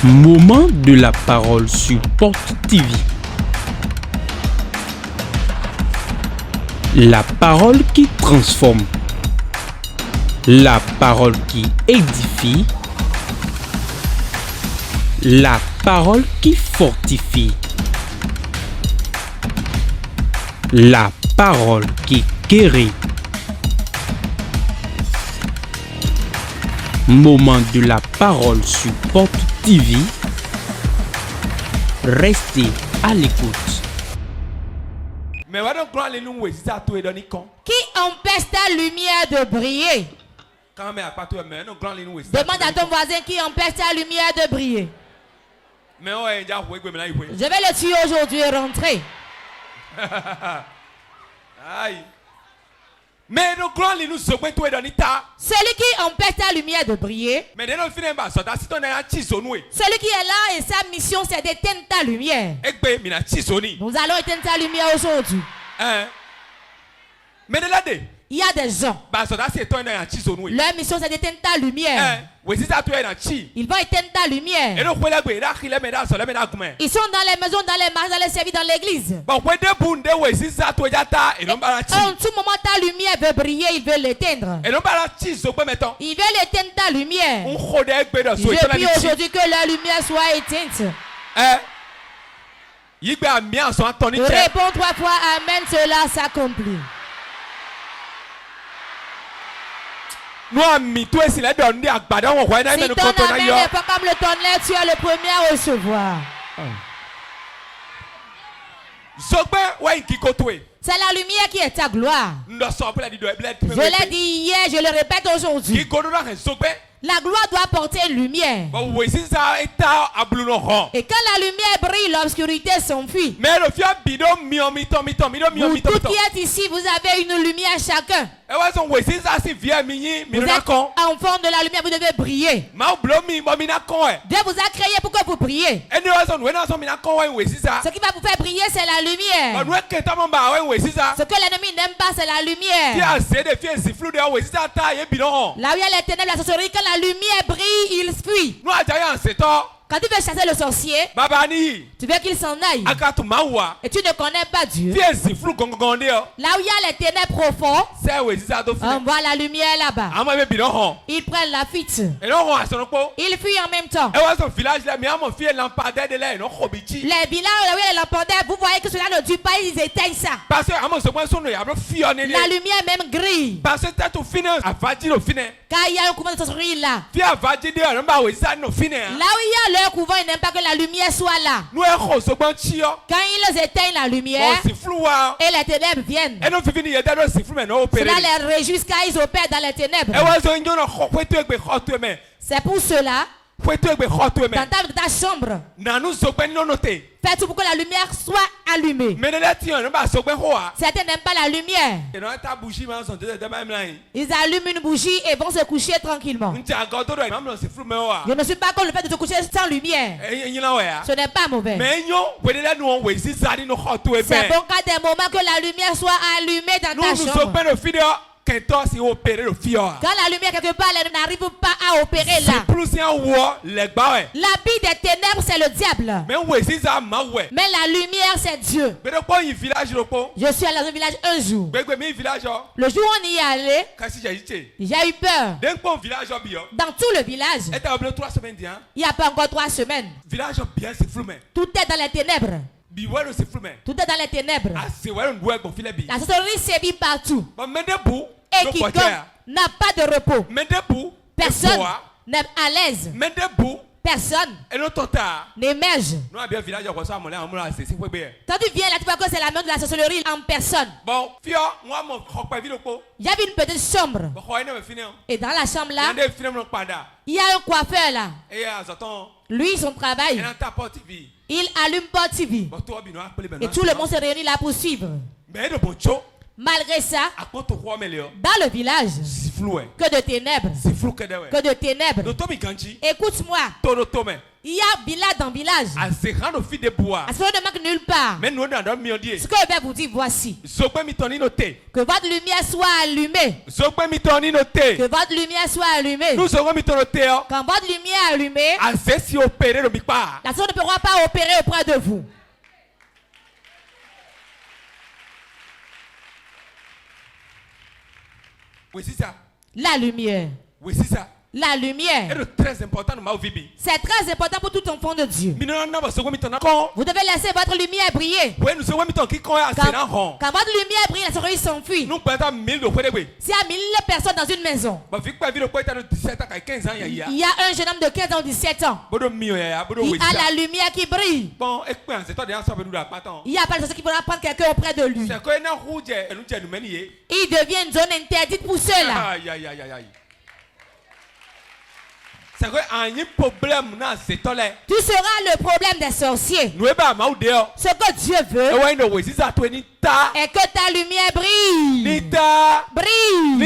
Moment de la parole sur Porte TV. La parole qui transforme. La parole qui édifie. La parole qui fortifie. La parole qui guérit. Moment de la parole sur Porte TV. Restez à l'écoute. Qui empêche ta lumière de briller? Demande à ton voisin qui empêche ta lumière de briller. Je vais le tuer aujourd'hui et rentrer. Celui qui empêche ta lumière de briller, celui qui est là et sa mission c'est d'éteindre ta lumière. Nous allons éteindre ta lumière aujourd'hui. Il y a des gens, leur mission c'est d'éteindre ta lumière. Ils vont éteindre ta lumière. Ils sont dans les maisons, dans les marches, dans les services, dans l'église. En tout moment ta lumière veut briller, il veut l'éteindre. Il veut éteindre ta lumière. Je prie aujourd'hui que la lumière soit éteinte. Réponds 3 fois Amen, cela s'accomplit. Si ton amen n'est pas comme le tonnerre, tu es le premier à recevoir. C'est la lumière qui est ta gloire. Je l'ai dit hier, je le répète aujourd'hui. La gloire doit porter lumière. Et quand la lumière brille, l'obscurité s'enfuit. Vous tous qui êtes ici, vous avez une lumière chacun. Vous êtes enfants de la lumière, vous devez briller. Dieu vous a créé pour que vous brillez. Ce qui va vous faire briller, c'est la lumière. Ce que l'ennemi n'aime pas, c'est la lumière. Là où il y a les ténèbres, la sorcellerie, quand la lumière brille, il fuit. Quand tu veux chasser le sorcier, tu veux qu'il s'en aille. Et tu ne connais pas Dieu. Là où il y a les ténèbres profondes, on voit la lumière là-bas. Ils prennent la fuite. Ils fuient en même temps. Les villages là où il y a les lampadaires, vous voyez que cela ne dure pas, ils éteignent ça. La lumière même grille. Car il y a un couvent de sorcellerie là. Là où il y a leur couvent, ils n'aiment pas que la lumière soit là. Quand ils éteignent la lumière et les ténèbres viennent, cela les réjouit car ils opèrent dans les ténèbres. C'est pour cela, dans ta chambre, fais tout pour que la lumière soit allumée. Certains n'aiment pas la lumière. Ils allument une bougie et vont se coucher tranquillement. Je ne suis pas contre le fait de te coucher sans lumière. Ce n'est pas mauvais. C'est bon qu'à des moments que la lumière soit allumée dans ta chambre. Quand la lumière quelque part elle n'arrive pas à opérer là. L'habit des ténèbres c'est le diable. Mais la lumière c'est Dieu. Je suis allé dans un village un jour. Le jour où on y est allé, j'ai eu peur. Dans tout le village, il n'y a pas encore 3 semaines. Tout est dans les ténèbres. Tout est dans les ténèbres. La sorcellerie sévit partout. Et quiconque n'a pas de repos. Personne n'est à l'aise. Personne n'émerge. Quand tu viens là, tu vois que c'est la main de la sorcellerie en personne. Il y avait une petite chambre. Et dans la chambre là, il y a un coiffeur là. Lui, son travail, il allume Porte TV. Et tout le monde se réunit là pour suivre. Malgré ça, dans le village, que de ténèbres, écoute-moi, il y a village dans village, à ce moment ne manque nulle part. Ce que je vais vous dire, voici, que votre lumière soit allumée, que votre lumière soit allumée. Quand votre lumière est allumée, la personne ne pourra pas opérer auprès de vous. Oui, c'est ça. La lumière. Oui, c'est ça. La lumière. C'est très important dans ma vie. C'est très important pour tout enfant de Dieu. Vous devez laisser votre lumière briller. Quand votre lumière brille, la souris s'enfuit. S'il y a 1000 personnes dans une maison, il y a un jeune homme de 15 ans, 17 ans. Il a la lumière qui brille. Il n'y a pas de personne qui pourra prendre quelqu'un auprès de lui. Il devient une zone interdite pour ceux-là. Tu seras le problème des sorciers. Ce que Dieu veut est que ta lumière brille. Brille.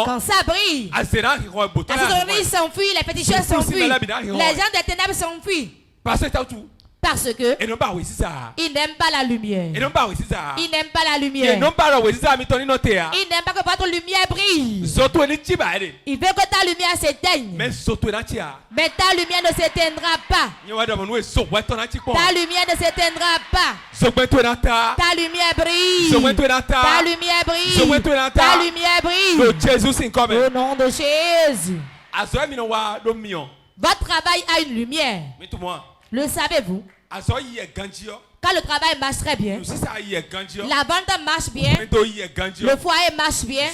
Quand ça brille, la souris s'enfuit, les petits chiens s'enfuient, les gens des ténèbres s'enfuient. Parce que ils n'aiment pas la lumière. Ils n'aiment pas la lumière. Ils n'aiment pas que votre lumière brille. Il veut que ta lumière s'éteigne. Mais ta lumière ne s'éteindra pas. Ta lumière ne s'éteindra pas. Ta lumière brille. Ta lumière brille. Ta lumière brille. Au nom de Jésus. Votre travail a une lumière. Le savez-vous? Quand le travail marche très bien, la vente marche bien, le foyer marche bien,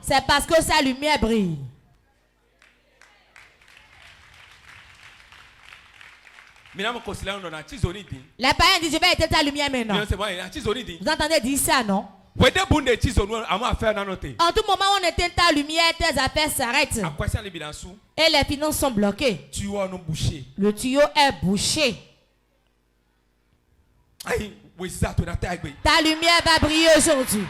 c'est parce que sa lumière brille. Les païens disent, je vais éteindre ta lumière maintenant. Vous entendez dire ça, non? En tout moment où on éteint ta lumière, tes affaires s'arrêtent. Et les finances sont bloquées. Le tuyau est bouché. Ta lumière va briller aujourd'hui.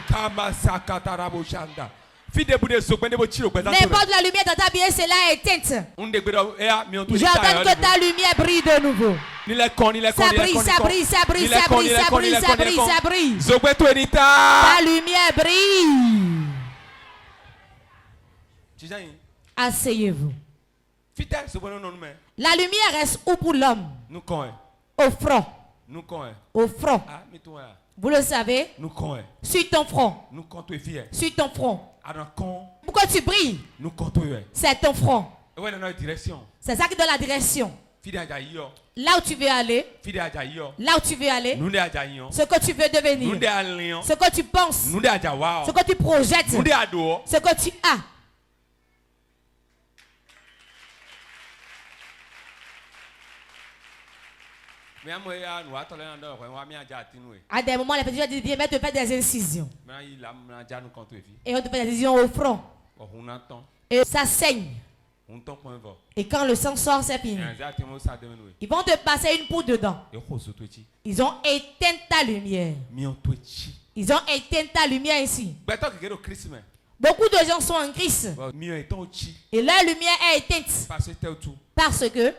N'importe la lumière dans ta vie, cela est éteinte. J'entends que ta lumière brille de nouveau. Ça brille, ça brille, ça brille, ça brille, ça brille, ça brille, ça brille. Ta lumière brille. Asseyez-vous. La lumière reste où pour l'homme? Au front. Au front. Vous le savez? Sur ton front. Sur ton front. Pourquoi tu brilles? C'est ton front. C'est ça qui donne la direction. Là où tu veux aller, là où tu veux aller, ce que tu veux devenir, ce que tu penses, ce que tu projettes, ce que tu as. À des moments, les petits gens disent, viens, te faire des incisions. Et on te fait des incisions au front. Et ça saigne. Et quand le sang sort, c'est fini. Ils vont te passer une poudre dedans. Ils ont éteint ta lumière. Ils ont éteint ta lumière ici. Beaucoup de gens sont en Christ. Et leur lumière est éteinte. Parce que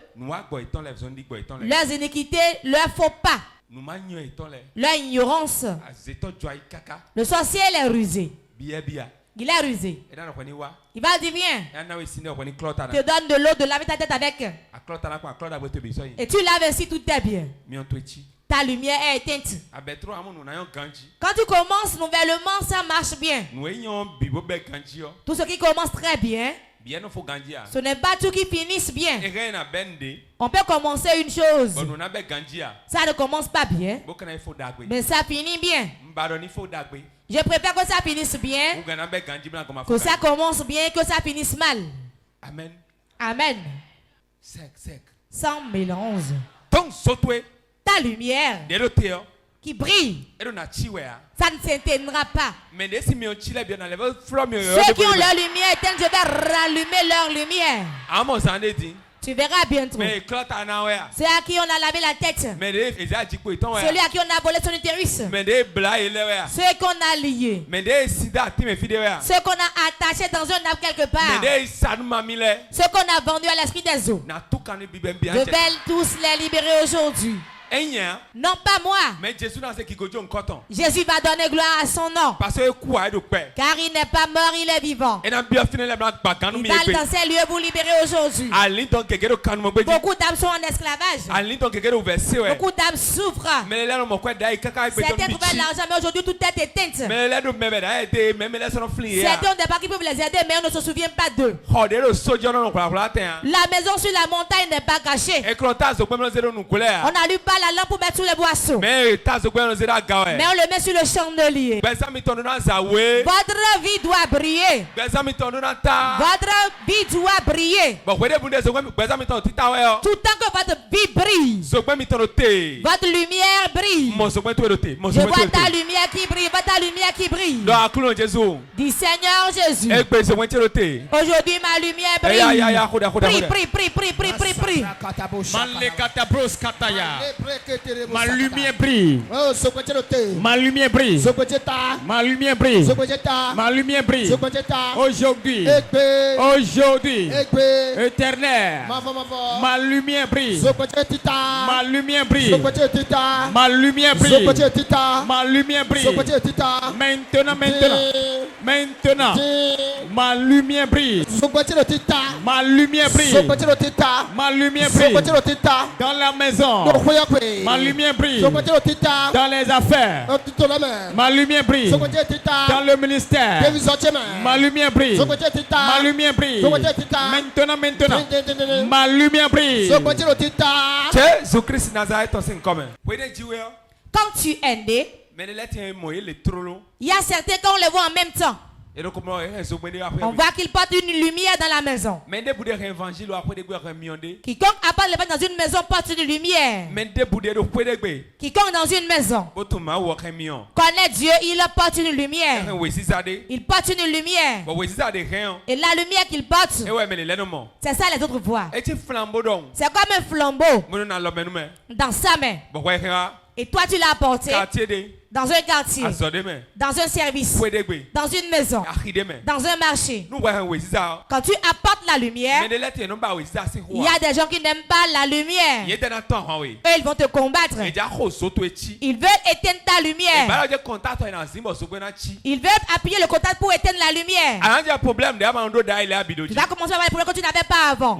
leurs iniquités, leurs faux pas, leur ignorance. Le sorcier est rusé. Il est rusé. Il va dire viens. Te donne de l'eau, de laver ta tête avec. Et tu laves ainsi tout est bien. Ta lumière est éteinte. Quand tu commences nouvellement, ça marche bien. Tout ce qui commence très bien, ce n'est pas tout qui finisse bien. On peut commencer une chose. Ça ne commence pas bien, mais ça finit bien. Je préfère que ça finisse bien, que ça commence bien, que ça finisse mal. Amen. Amen. Sans mélange. Ta lumière qui brille, ça ne s'éteindra pas. Ceux qui ont leur lumière éteinte, je vais rallumer leur lumière. Tu verras bientôt. C'est à qui on a lavé la tête. Celui à qui on a volé son utérus. Ceux qu'on a liés. Ceux qu'on a attachés dans un arbre quelque part. Ceux qu'on a vendus à l'esprit des eaux. Je vais tous les libérer aujourd'hui. Non pas moi. Mais Jésus va donner gloire à son nom. Car il n'est pas mort, il est vivant. Il va dans ces lieux vous libérer aujourd'hui. Beaucoup d'âmes sont en esclavage. Beaucoup d'âmes souffrent. Certains trouvaient l'argent, mais aujourd'hui tout est éteint. Certains ont des parents qui peuvent les aider, mais on ne se souvient pas d'eux. La maison sur la montagne n'est pas cachée. On n'allume pas la lampe pour mettre sur les boissons. Mais on le met sur le chandelier. Votre vie doit briller. Votre vie doit briller. Tout le temps que votre vie brille, votre lumière brille. Je vois ta lumière qui brille. Ta lumière qui brille. Dis Seigneur Jésus. Aujourd'hui ma lumière brille. Prie. Ma lumière brille. Ma lumière brille. Ma lumière brille. Ma lumière brille. Aujourd'hui. Éternel. Ma lumière brille. Ma lumière brille. Ma lumière brille. Ma lumière brille. Maintenant. Ma lumière brille. Ma lumière brille. Ma lumière brille. Dans la maison. Ma lumière brille. Dans les affaires. Ma lumière brille. Dans le ministère. Ma lumière brille. Ma lumière brille. Maintenant. Ma lumière brille. Jésus-Christ Nazareth en commun. Quand tu es né, il y a certains quand on les voit en même temps. On voit qu'il porte une lumière dans la maison. Quiconque apporte l'évangile dans une maison porte une lumière. Quiconque dans une maison connaît Dieu, il porte une lumière. Il porte une lumière. Et la lumière qu'il porte, c'est ça les autres voient. C'est comme un flambeau dans sa main. Et toi tu l'as apporté dans un quartier, dans un service, dans une maison, dans un marché. Quand tu apportes la lumière, il y a des gens qui n'aiment pas la lumière. Eux, ils vont te combattre. Ils veulent éteindre ta lumière. Ils veulent appuyer le contact pour éteindre la lumière. Tu vas commencer à avoir des problèmes que tu n'avais pas avant.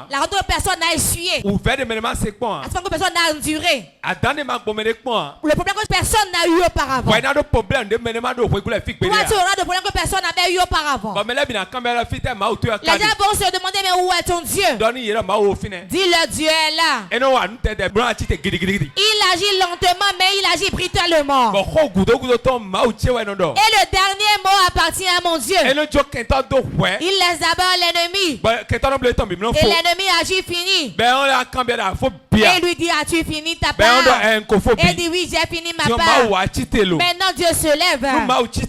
La rencontre de personne n'a essuyé. La rencontre de personne n'a enduré. Le problème que personne n'a eu auparavant. Toi, tu auras de problèmes que personne n'avait eu auparavant. Les gens vont se demander, mais où est ton Dieu? Dis, le Dieu est là. Il agit lentement, mais il agit brutalement. Et le dernier mot appartient à mon Dieu. Il laisse d'abord l'ennemi. Et l'ennemi agit fini. Et il lui dit, as-tu fini ta part? Et il dit, oui, j'ai fini ma part. Maintenant Dieu se lève.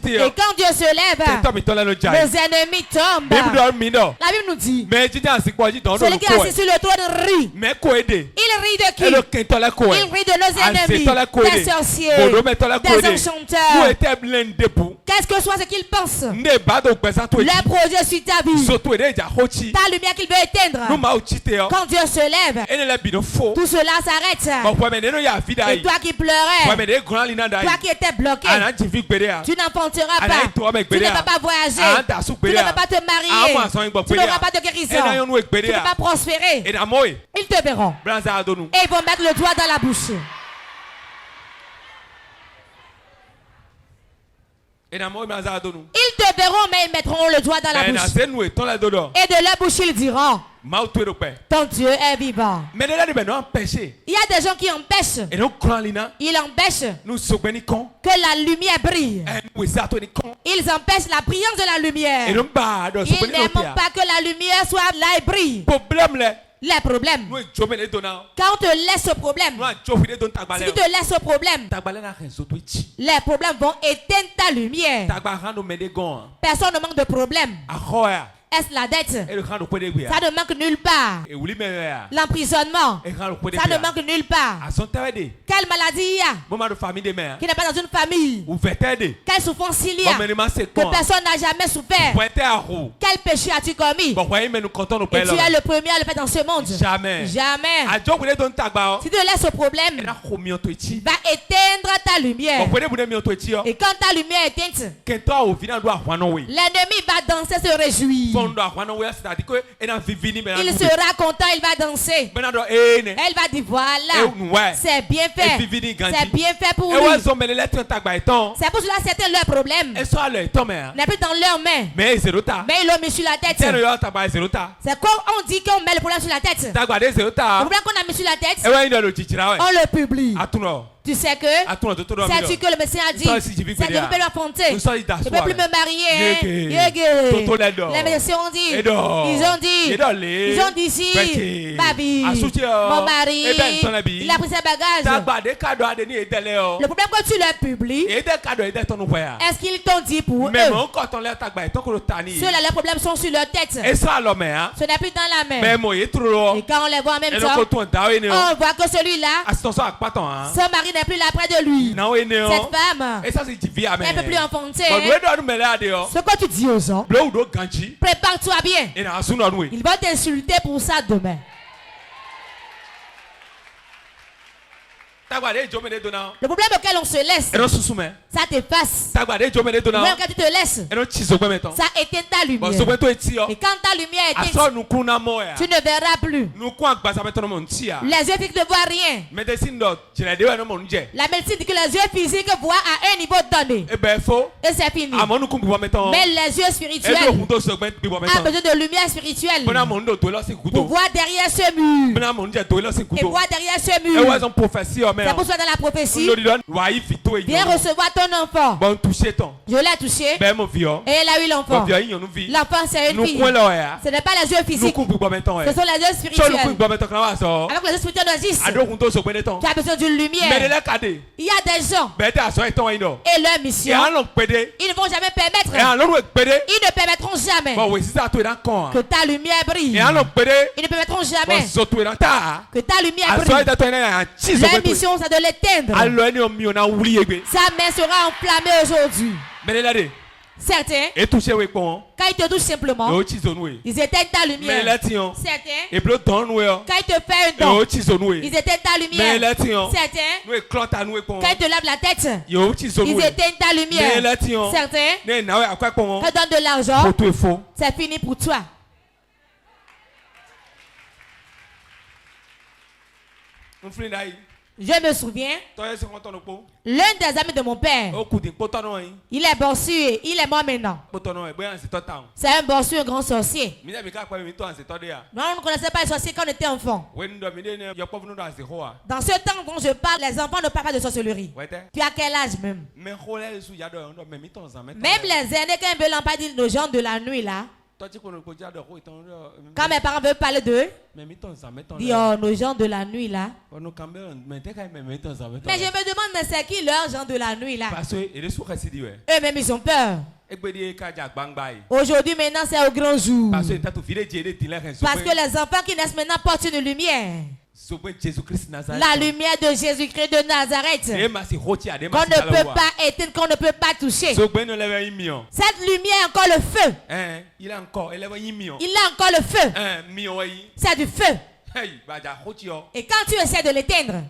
Et quand Dieu se lève, nos ennemis tombent. La Bible nous dit, celui qui est assis sur le trône rit. Il rit de qui? Il rit de nos ennemis, des sorciers, des enchanteurs. Qu'est-ce que soit ce qu'ils pensent, leur projet sur ta vie, ta lumière qu'il veut éteindre. Quand Dieu se lève, tout cela s'arrête. Et toi qui pleurais, toi qui étais bloqué, tu n'enfanteras pas, tu ne vas pas voyager, tu ne vas pas te marier, tu n'auras pas de guérison, tu ne vas pas prospérer. Ils te verront et ils vont mettre le doigt dans la bouche. Ils te verront, mais ils mettront le doigt dans la bouche. Et de leur bouche, ils diront, ton Dieu est vivant. Il y a des gens qui empêchent. Ils empêchent que la lumière brille. Ils empêchent la brillance de la lumière. Ils n'aiment pas que la lumière soit là et brille. Les problèmes. Quand on te laisse ce problème, si tu te laisses ce problème, les problèmes vont éteindre ta lumière. Personne ne manque de problème. Est-ce la dette? Ça ne manque nulle part. L'emprisonnement, ça ne manque nulle part. Quelle maladie il y a qui n'est pas dans une famille? Quelle souffrance il y a que personne n'a jamais souffert? Quel péché as-tu commis? Et tu es le premier à le faire dans ce monde. Jamais. Si tu laisses ce problème, il va éteindre ta lumière. Et quand ta lumière est éteinte, l'ennemi va danser, se réjouir. Il sera content, il va danser. Elle va dire voilà, c'est bien fait. C'est bien fait pour lui. C'est pour cela que certains leurs problèmes n'est plus dans leurs mains. Mais ils l'ont mis sur la tête. C'est quand on dit qu'on met le problème sur la tête. Le problème qu'on a mis sur la tête, on le publie. Tu sais que sais-tu que le Messie a dit c'est de ne plus l'affronter. Je ne peux plus me marier. Les messieurs ont dit, ils ont dit si Babi, mon mari, il a pris ses bagages. Le problème que tu leur publies, est-ce qu'ils t'ont dit pour eux? Ceux-là, les problèmes sont sur leur tête. Ce n'est plus dans la main. Et quand on les voit en même temps, on voit que celui-là, son mari n'est plus là près de lui. Cette femme, elle ne peut plus enfanter. Ce que tu dis aux gens, prépare-toi bien. Ils vont t'insulter pour ça demain. Le problème auquel on se laisse, ça t'efface. Le problème auquel tu te laisses, ça éteint ta lumière. Et quand ta lumière est éteinte, tu ne verras plus. Les yeux physiques ne voient rien. La médecine dit que les yeux physiques voient à un niveau donné. Et c'est fini. Mais les yeux spirituels ont besoin de lumière spirituelle pour voir derrière ce mur. Et voir derrière ce mur. C'est pour ça dans la prophétie, viens recevoir ton enfant. Je l'ai touché et elle a eu l'enfant. L'enfant c'est une fille. Ce n'est pas les yeux physiques, ce sont les yeux spirituels. Avec les yeux spirituels d'Oasis, tu as besoin d'une lumière. Il y a des gens et leur mission, ils ne vont jamais permettre, ils ne permettront jamais que ta lumière brille. Ils ne permettront jamais que ta lumière brille. Leur mission, c'est de l'éteindre. Sa main sera enflammée aujourd'hui. Certains, quand ils te touchent simplement, ils éteignent ta lumière. Certains, quand ils te font un don, ils éteignent ta lumière. Certains, quand ils te lavent la tête, ils éteignent ta lumière. Certains, quand ils donnent de l'argent, c'est fini pour toi. Je me souviens, l'un des amis de mon père, il est bossu, il est mort maintenant. C'est un bossu, un grand sorcier. Non, on ne connaissait pas les sorciers quand on était enfant. Dans ce temps dont je parle, les enfants ne parlent pas de sorcellerie. Tu as quel âge même? Même les aînés, quand ils veulent en parler de gens de la nuit là, quand mes parents veulent parler d'eux, disent oh, nos gens de la nuit là. Mais je me demande, mais c'est qui leurs gens de la nuit là? Eux-mêmes ils ont peur. Aujourd'hui maintenant c'est au grand jour. Parce que les enfants qui naissent maintenant portent une lumière. La lumière de Jésus-Christ de Nazareth, qu'on ne peut pas éteindre, qu'on ne peut pas toucher. Cette lumière a encore le feu. Il a encore le feu. C'est du feu. Et quand tu essaies de l'éteindre,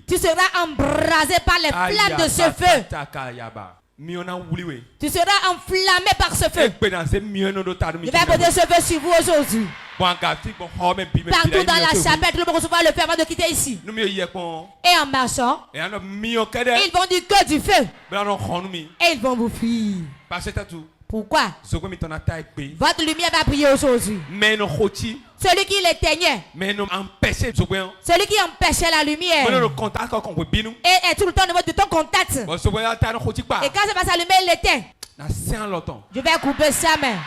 tu seras embrasé par les flammes de ce feu. Tu seras enflammé par ce feu. Je vais poser ce feu sur vous aujourd'hui. Partout dans la chapelle, nous recevoir le feu avant de quitter ici. Et en marchant, ils vont dire que du feu. Et ils vont vous fuir. Pourquoi? Votre lumière va briller aujourd'hui. Celui qui l'éteignait, celui qui empêchait la lumière, et est tout le temps de ton contact. Et quand ça va s'allumer, il l'éteint. Je vais couper sa main.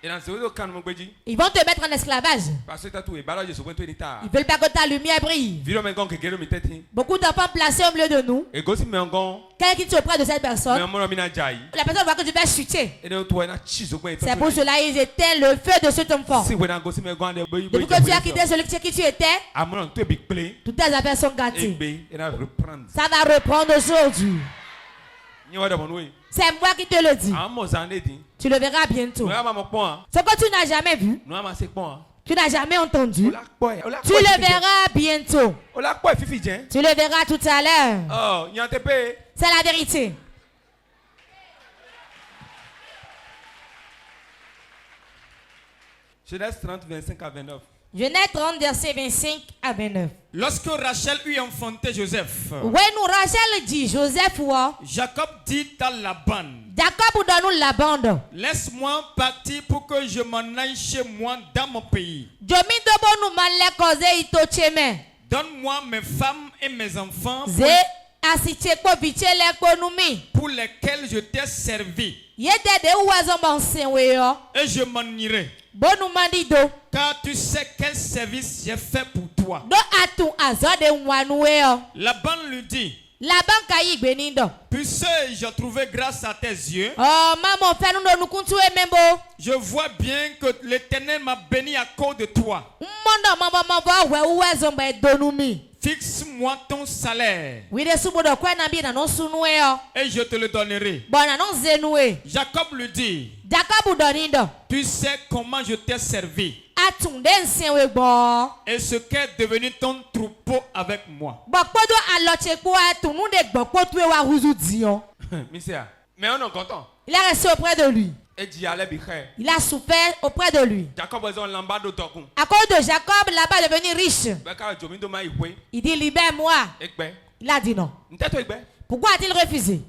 Ils vont te mettre en esclavage. Ils veulent pas que ta lumière brille. Beaucoup d'enfants placés au milieu de nous. Quelqu'un qui est auprès de cette personne, la personne voit que tu vas chuter. C'est pour cela qu'ils éteignent le feu de cet enfant. Depuis que tu as quitté celui qui tu étais, toutes tes affaires sont gâtées. Ça va reprendre aujourd'hui. C'est moi qui te le dis. Tu le verras bientôt. Ce que tu n'as jamais vu, tu n'as jamais entendu, tu le verras bientôt. Tu le verras tout à l'heure. C'est la vérité. Genèse 30, 25 à 29. Genèse 30, verset 25 à 29. Lorsque Rachel eut enfanté Joseph, Rachel dit Joseph, Jacob dit à Laban, Jacob donne la bande. Laisse-moi partir pour que je m'en aille chez moi dans mon pays. Donne-moi mes femmes et mes enfants pour lesquels je t'ai servi. Et je m'en irai. Car tu sais quel service j'ai fait pour toi. Laban lui dit, puisque j'ai trouvé grâce à tes yeux, je vois bien que l'Éternel m'a béni à cause de toi. Fixe-moi ton salaire et je te le donnerai. Jacob lui dit, tu sais comment je t'ai servi et ce qu'est devenu ton troupeau avec moi. Mais on est content. Il est resté auprès de lui. Il a souffert auprès de lui. À cause de Jacob, là-bas est devenu riche. Il dit, libère-moi. Il a dit non. Pourquoi a-t-il refusé?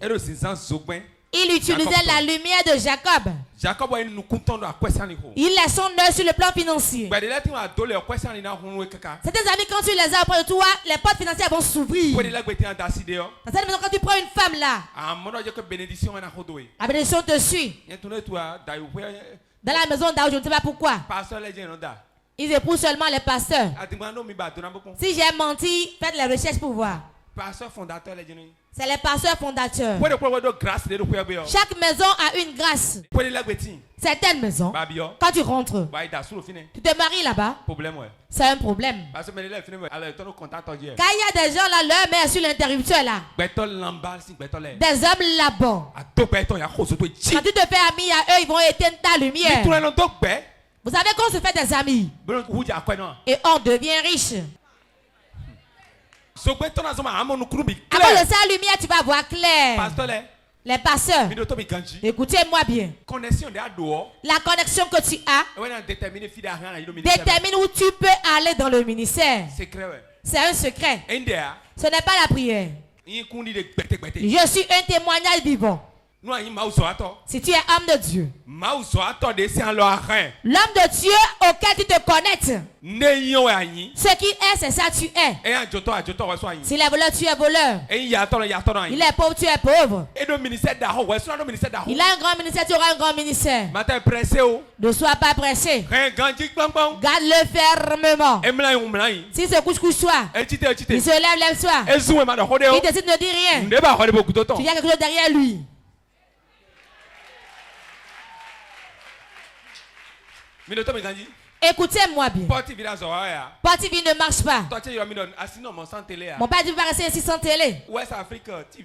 Il utilisait la lumière de Jacob. Il laisse son œil sur le plan financier. Certains amis, quand tu les as auprès de toi, les portes financières vont s'ouvrir. Dans cette maison, quand tu prends une femme là, la bénédiction te suit. Dans la maison d'Ao, je ne sais pas pourquoi. Ils épousent seulement les pasteurs. Si j'ai menti, faites les recherches pour voir. C'est les pasteurs fondateurs. Chaque maison a une grâce. Certaines maisons, quand tu rentres, tu te maries là-bas, c'est un problème. Quand il y a des gens là, leur main sur l'interrupteur là, des hommes là-bas, quand tu te fais ami à eux, ils vont éteindre ta lumière. Vous savez qu'on se fait des amis et on devient riche. Avec sa lumière, tu vas voir clair. Les pasteurs, écoutez-moi bien. La connexion que tu as détermine où tu peux aller dans le ministère. C'est un secret. Ce n'est pas la prière. Je suis un témoignage vivant. Si tu es homme de Dieu, l'homme de Dieu auquel tu te connectes, ce qu'il est, c'est ça tu es. S'il est voleur, tu es voleur. Il est pauvre, tu es pauvre. Il a un grand ministère, tu auras un grand ministère. Ne sois pas pressé. Garde-le fermement. S'il se couche, couche-toi. Il se lève, lève-toi. Il décide de ne dire rien. Tu y a quelque chose derrière lui. Écoutez-moi bien. Porte TV ne marche pas. Mon père dit, va rester ici sans télé.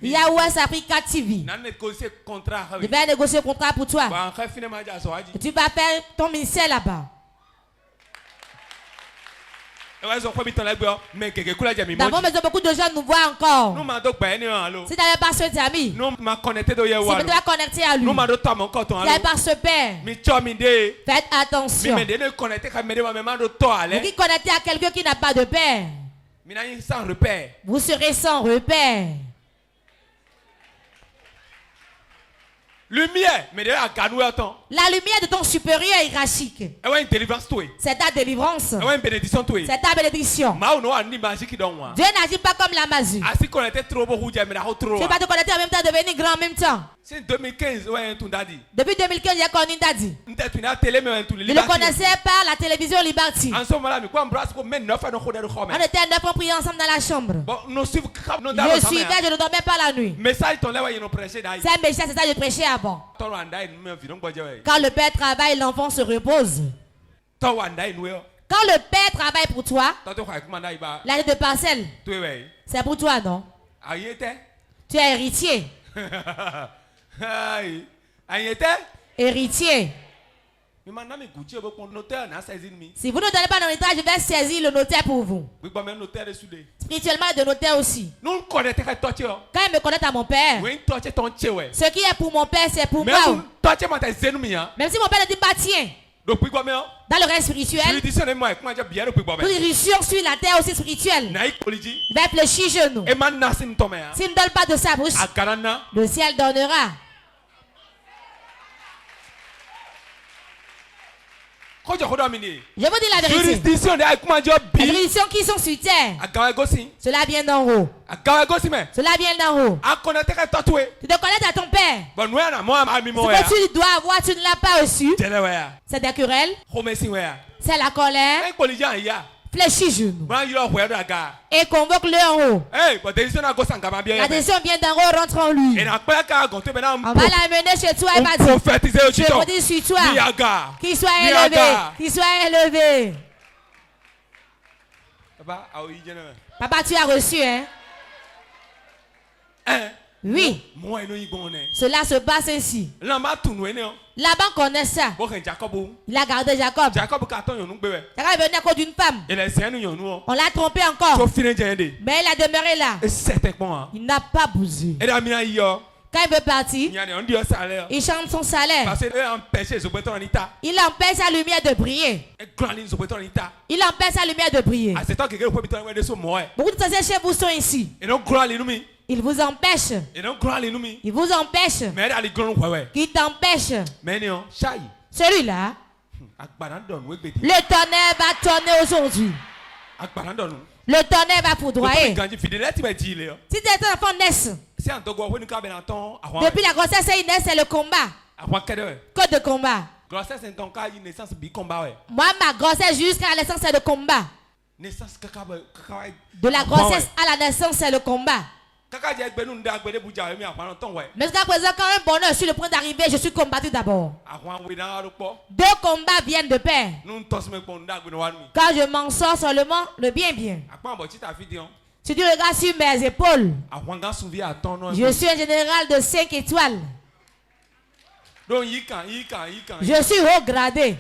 Il y a West Africa TV. Je vais négocier un contrat pour toi. Et tu vas faire ton ministère là-bas. Nous avons besoin, beaucoup de gens nous voient encore. Si tu n'avais pas ce amis, si tu dois connecter à lui, si tu n'avais pas ce père, faites attention. Vous qui connectez à quelqu'un qui n'a pas de père, vous serez sans repère. Lumière, mais déjà à temps. La lumière de ton supérieur hiérarchique. C'est ta délivrance. C'est ta bénédiction. Dieu n'agit pas comme la magie. Tu vas te connecter en même temps, devenir grand en même temps. C'est 2015, Depuis 2015, j'ai connu Dadi. Je le connaissais par la télévision Liberty. On était 9 ans priés ensemble dans la chambre. Je suivais, je ne dormais pas la nuit. C'est un message, c'est ça que je prêchais avant. Quand le père travaille, l'enfant se repose. Quand le père travaille pour toi, l'année de parcelle, c'est pour toi, non? Tu es héritier. Héritier. Si vous ne donnez pas l'héritage, je vais saisir le notaire pour vous. Spirituellement, de notaire aussi. Quand il me connecte à mon père, ce qui est pour mon père, c'est pour moi. Même si mon père ne dit pas tiens. Dans le règne spirituel, sur la terre aussi spirituelle. Il va fléchir genou. S'il ne donne pas de sa bouche, le ciel donnera. Je vous dis la vérité. Les juridictions qui sont sur terre, cela vient d'en haut. Cela vient d'en haut. Tu te connectes à ton père. Ce que tu dois avoir, tu ne l'as pas reçu. C'est des querelles. C'est la colère. Fléchis genou. Et convoque-le en haut. La décision vient d'en haut, rentre en lui. On va l'amener chez toi et va dire, je prophétise sur toi. Qu'il soit élevé. Qu'il soit élevé. Papa, tu as reçu, hein? Oui. Cela se passe ainsi. Laban connaît ça. Il a gardé Jacob. Jacob est venu à cause d'une femme. On l'a trompé encore. Mais il a demeuré là. Il n'a pas bougé. Quand il veut partir, il chante son salaire. Il empêche sa lumière de briller. Il empêche sa lumière de briller. Beaucoup de anciens chez vous sont ici. Il vous empêche. Il vous empêche. Il t'empêche. Celui-là, le tonnerre va tonner aujourd'hui. Le tonnerre va foudroyer. Si tes enfants naissent, depuis la grossesse et ils naissent, c'est le combat. Code de combat. Moi, ma grossesse jusqu'à la naissance, c'est le combat. De la grossesse à la naissance, c'est le combat. Mais jusqu'à présent, quand un bonheur est sur le point d'arriver, je suis combattu d'abord. Deux combats viennent de pair. Quand je m'en sors seulement, le bien. Si tu regardes sur mes épaules, je suis un général de 5 étoiles. Je suis haut gradé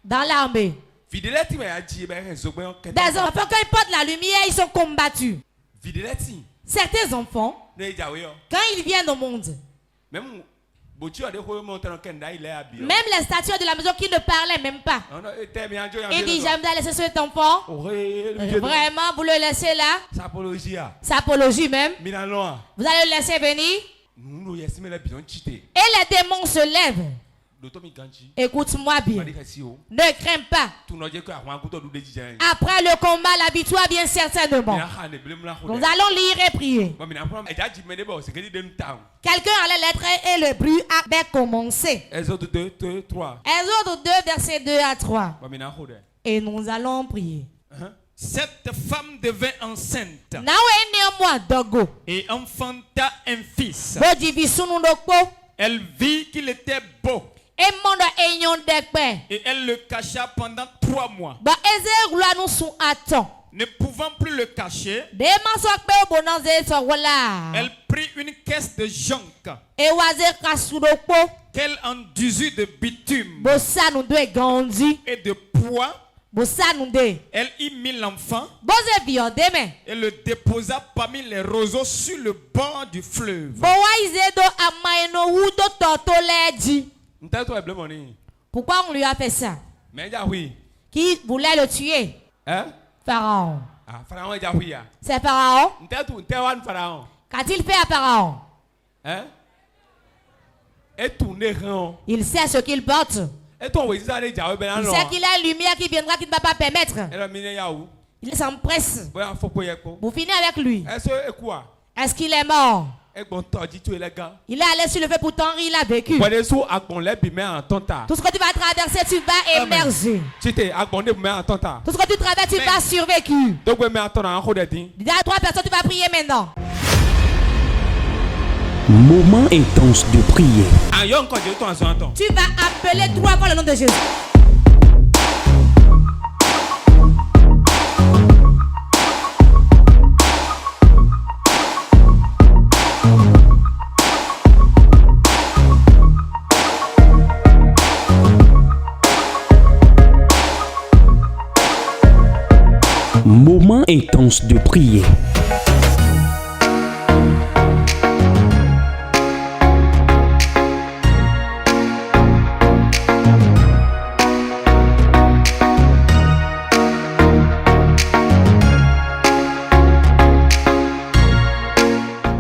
dans l'armée. Des enfants, quand ils portent la lumière, ils sont combattus. Certains enfants, quand ils viennent au monde, même les statues de la maison qui ne parlaient même pas, il dit j'aime bien laisser cet enfant. Vraiment, vous le laissez là. Sa apologie même. Vous allez le laisser venir. Et les démons se lèvent. Écoute-moi bien. Ne crains pas. Après le combat, la victoire vient certainement. Nous allons lire et prier. Quelqu'un allait l'être et le bruit avait commencé. Exode 2, 3. Exode 2, verset 2 à 3. Et nous allons prier. Cette femme devint enceinte et enfanta un fils. Elle vit qu'il était beau. Et elle le cacha pendant 3 mois. Ne pouvant plus le cacher, elle prit une caisse de jonc qu'elle enduisit de bitume et de poids. Elle y mit l'enfant et le déposa parmi les roseaux sur le bord du fleuve. Pourquoi on lui a fait ça? Qui voulait le tuer? Pharaon. C'est Pharaon. Qu'a-t-il fait à Pharaon? Il sait ce qu'il porte. Il sait qu'il a une lumière qui viendra, qui ne va pas permettre. Il s'empresse. Vous finissez avec lui. Est-ce qu'il est mort? Il est allé sur le feu, pourtant il a vécu. Tout ce que tu vas traverser, tu vas émerger. Tout ce que tu traverses, tu vas survécu. Il y a 3 personnes, tu vas prier maintenant. Moment intense de prière. Tu vas appeler 3 fois le nom de Jésus. Moment intense de prière.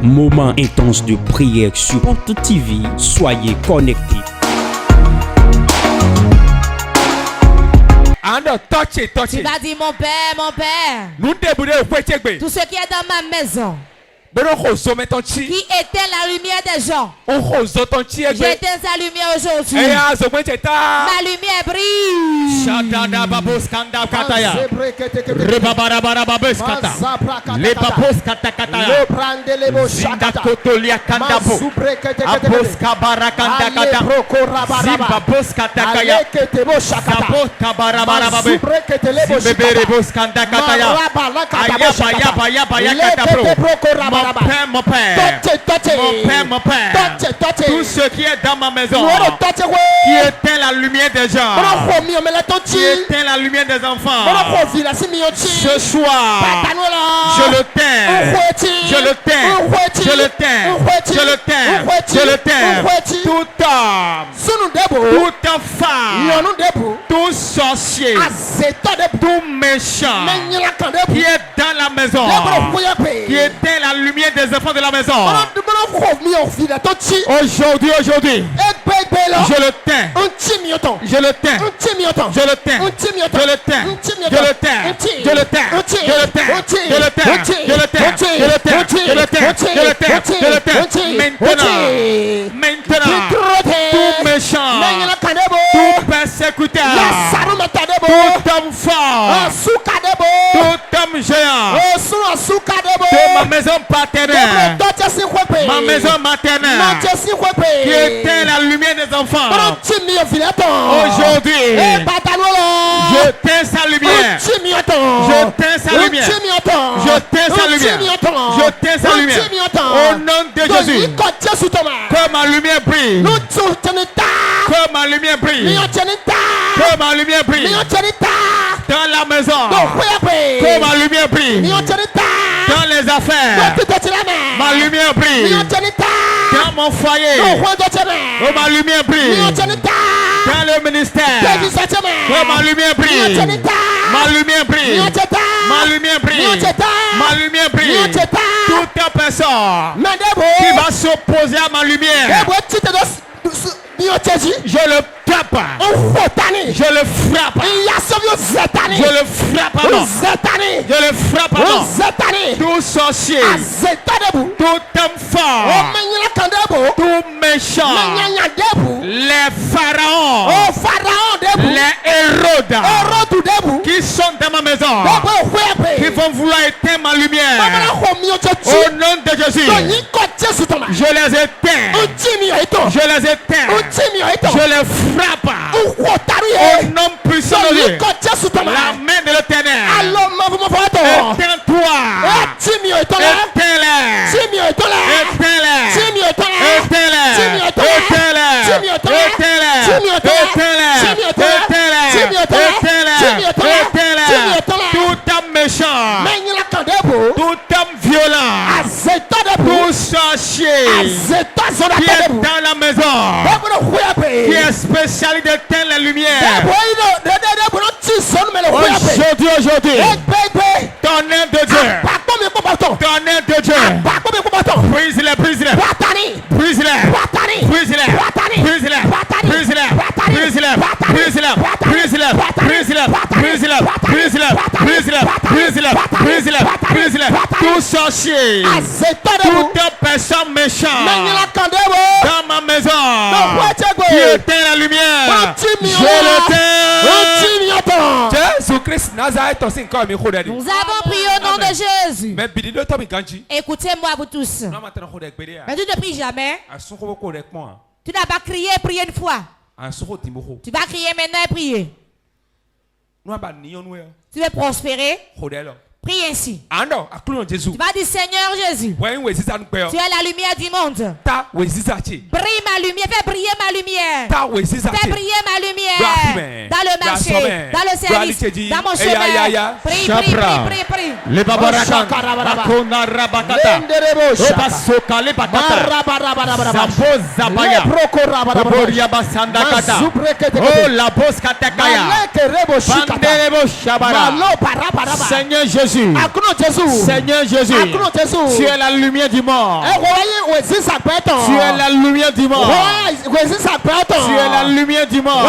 Moment intense de prière sur Porte TV. Soyez connectés. Tu vas dire mon père. Tout ce qui est dans ma maison, qui éteint la lumière des gens, j'éteins sa lumière aujourd'hui. Ma lumière brille. Mon père, tout ce qui est dans ma maison, qui éteint la lumière des gens, qui éteint la lumière des enfants, ce soir, je le teins, je le teins, je le teins, je le teins, je le teins. Tout homme, toute femme, tout sorcier, tout méchant qui est dans la maison, qui éteint la lumière des enfants de la maison. Aujourd'hui, je le teins. Je le teins. Je le teins. Je le teins. Je le teins. Je le teins. Je le teins. Je le teins. Je le teins. Je le teins. Je le teins. Je le teins. Je le teins. Je le teins. Maintenant, tout méchant, tout persécuteur, tout homme fort, tout homme géant de ma maison paternelle, ma maison maternelle, qui éteint la lumière des enfants, aujourd'hui, je teins sa lumière, je teins sa lumière, je teins sa lumière, je teins sa lumière, au nom de Jésus, que ma lumière brille, que ma lumière brille, que ma lumière brille, dans la maison, que ma lumière brille, dans les affaires, ma lumière brille, dans mon foyer, que ma lumière brille, dans le ministère, que ma lumière brille, ma lumière brille, ma lumière brille, ma lumière brille. Toute personne qui va s'opposer à ma lumière, je le tape, je le frappe, je le frappe, je le frappe, tout sorcier, tout homme fort, tout méchant, les pharaons, les Hérodes qui sont dans ma maison, qui vont vouloir éteindre ma lumière, au nom de Jésus, je les éteins, je les éteins, je les frappe au nom puissant de Dieu, la main de l'Éternel. Éteins-toi, éteins-les, éteins-les, éteins-les, tout homme méchant, tout homme violent, tout sorcier qui est dans la maison, qui est spécialisé d'éteindre la lumière. Aujourd'hui, tonnerre de Dieu, tonnerre de Dieu, brise-les, brise-les, brise-les, Tout sorcier, toute personne méchante dans ma maison qui éteint la lumière, je l'éteins. Jésus-Christ Nazareth. Nous avons prié au nom de Jésus. Écoutez-moi vous tous. Mais tu ne pries jamais. Tu n'as pas crié, prié une fois. Tu vas crier maintenant et prier. Tu veux prospérer? Prie ainsi. Tu vas dire Seigneur Jésus, tu es la lumière du monde. Brille ma lumière, fais briller ma lumière. Fais briller ma lumière dans le marché, dans le service, dans mon chemin. Prie, prie, prie, prie. Le babaraka, bakona rabakata, obasoka le bakata, zabo zabaya, oboria basandakata, oh la boskatakaya, banderebo shabara. Seigneur Jésus, Seigneur Jésus, tu es la lumière du monde. Tu es la lumière du monde. Tu es la lumière du monde.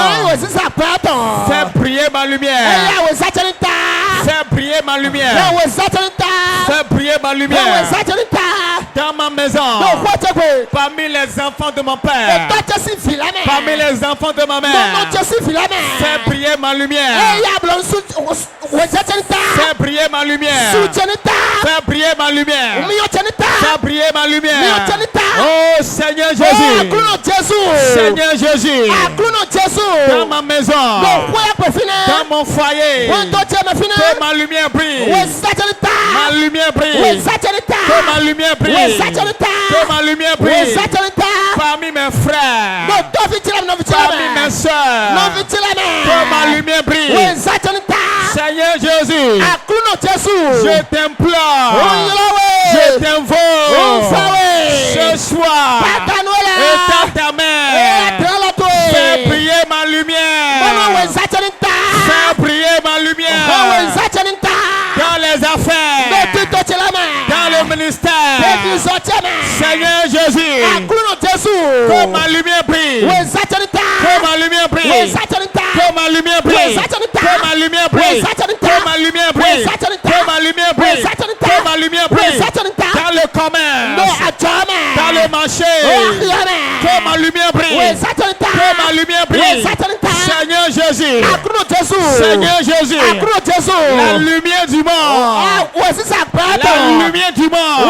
Fais prier ma lumière. Fais prier ma lumière. Fais prier ma lumière. Dans ma maison, parmi les enfants de mon père, parmi les enfants de ma mère, fais prier ma lumière. Fais prier ma lumière. Fais briller ma lumière. Fais briller ma lumière. Oh Seigneur Jésus. Seigneur Jésus. Dans ma maison. Dans mon foyer. Que ma lumière brille. Ma lumière brille. Que ma lumière brille. Que ma lumière brille. Parmi mes frères. Parmi mes soeurs. Que ma lumière brille. Seigneur Jésus. Je t'implore, je t'invoque, ce soir, étends ta main, fais briller ma lumière, fais briller ma lumière, dans les affaires, dans le ministère, Seigneur Jésus, que ma lumière brille, que ma lumière brille, que ma lumière brille, que ma lumière brille, que ma lumière brille, que ma lumière brille, que ma lumière brille, dans le commerce, dans le marché, que ma lumière brille, que ma lumière brille, Seigneur Jésus, Seigneur Jésus, la lumière du monde, la lumière du monde,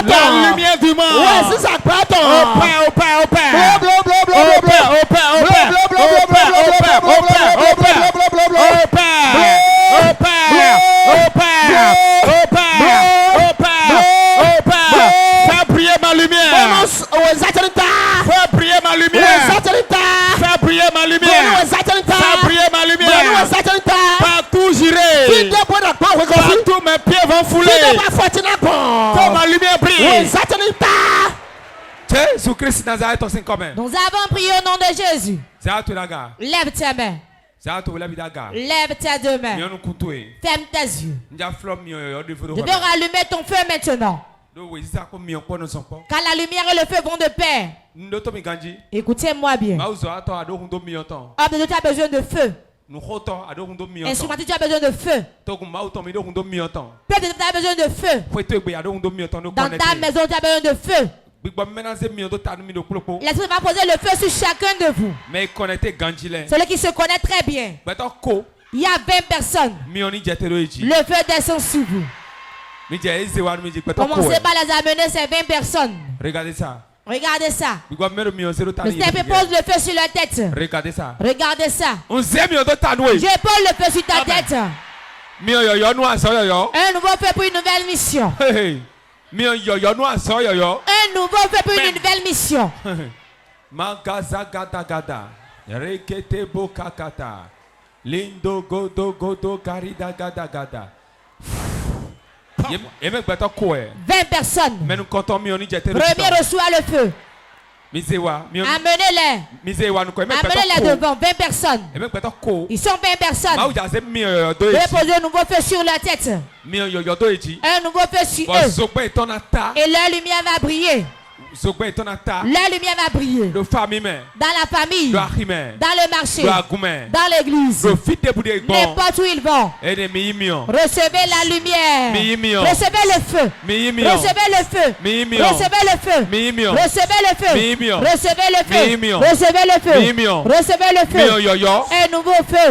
la lumière du monde, au Père, au Père, au Père, au Père, au Père, au Père, au Père, au Père, au Père, au Père, au Père, au Père, fais briller ma lumière, fais briller ma lumière, fais briller ma lumière, fais briller ma lumière, partout j'irai, partout mes pieds vont fouler, que ma lumière brille. Jésus-Christ Nazareth, nous avons prié au nom de Jésus. Lève tes mains. Lève tes deux mains. Ferme tes yeux. Je veux rallumer ton feu maintenant. Car la lumière et le feu vont de pair. Écoutez-moi bien. Homme de Dieu, tu as besoin de feu. Instrumenté, tu as besoin de feu. Peuple de Dieu, tu as besoin de feu. Dans ta maison, tu as besoin de feu. L'Esprit va poser le feu sur chacun de vous. Celui qui se connaît très bien. Il y a 20 personnes. Le feu descend sur vous. Commencez par les amener, ces 20 personnes. Regardez ça. Regardez ça. Le Seigneur pose le feu sur la tête. Regardez ça. Regardez ça. Je pose le feu sur ta tête. Un nouveau feu pour une nouvelle mission. Un nouveau feu pour une nouvelle mission. Magaza gada gada. Rekete bokakata. Lindo godo godo garida gada gada. 20 personnes. Premier reçoit le feu. Amenez-les. Amenez-les devant. 20 personnes. Ils sont 20 personnes. Je vais poser un nouveau feu sur la tête. Un nouveau feu sur eux. Et leur lumière va briller. La lumière va briller. Dans la famille. Dans le marché. Dans l'église. N'importe où ils vont. Recevez la lumière. Recevez le feu. Recevez le feu. Recevez le feu. Recevez le feu. Recevez le feu. Recevez le feu. Recevez le feu. Un nouveau feu.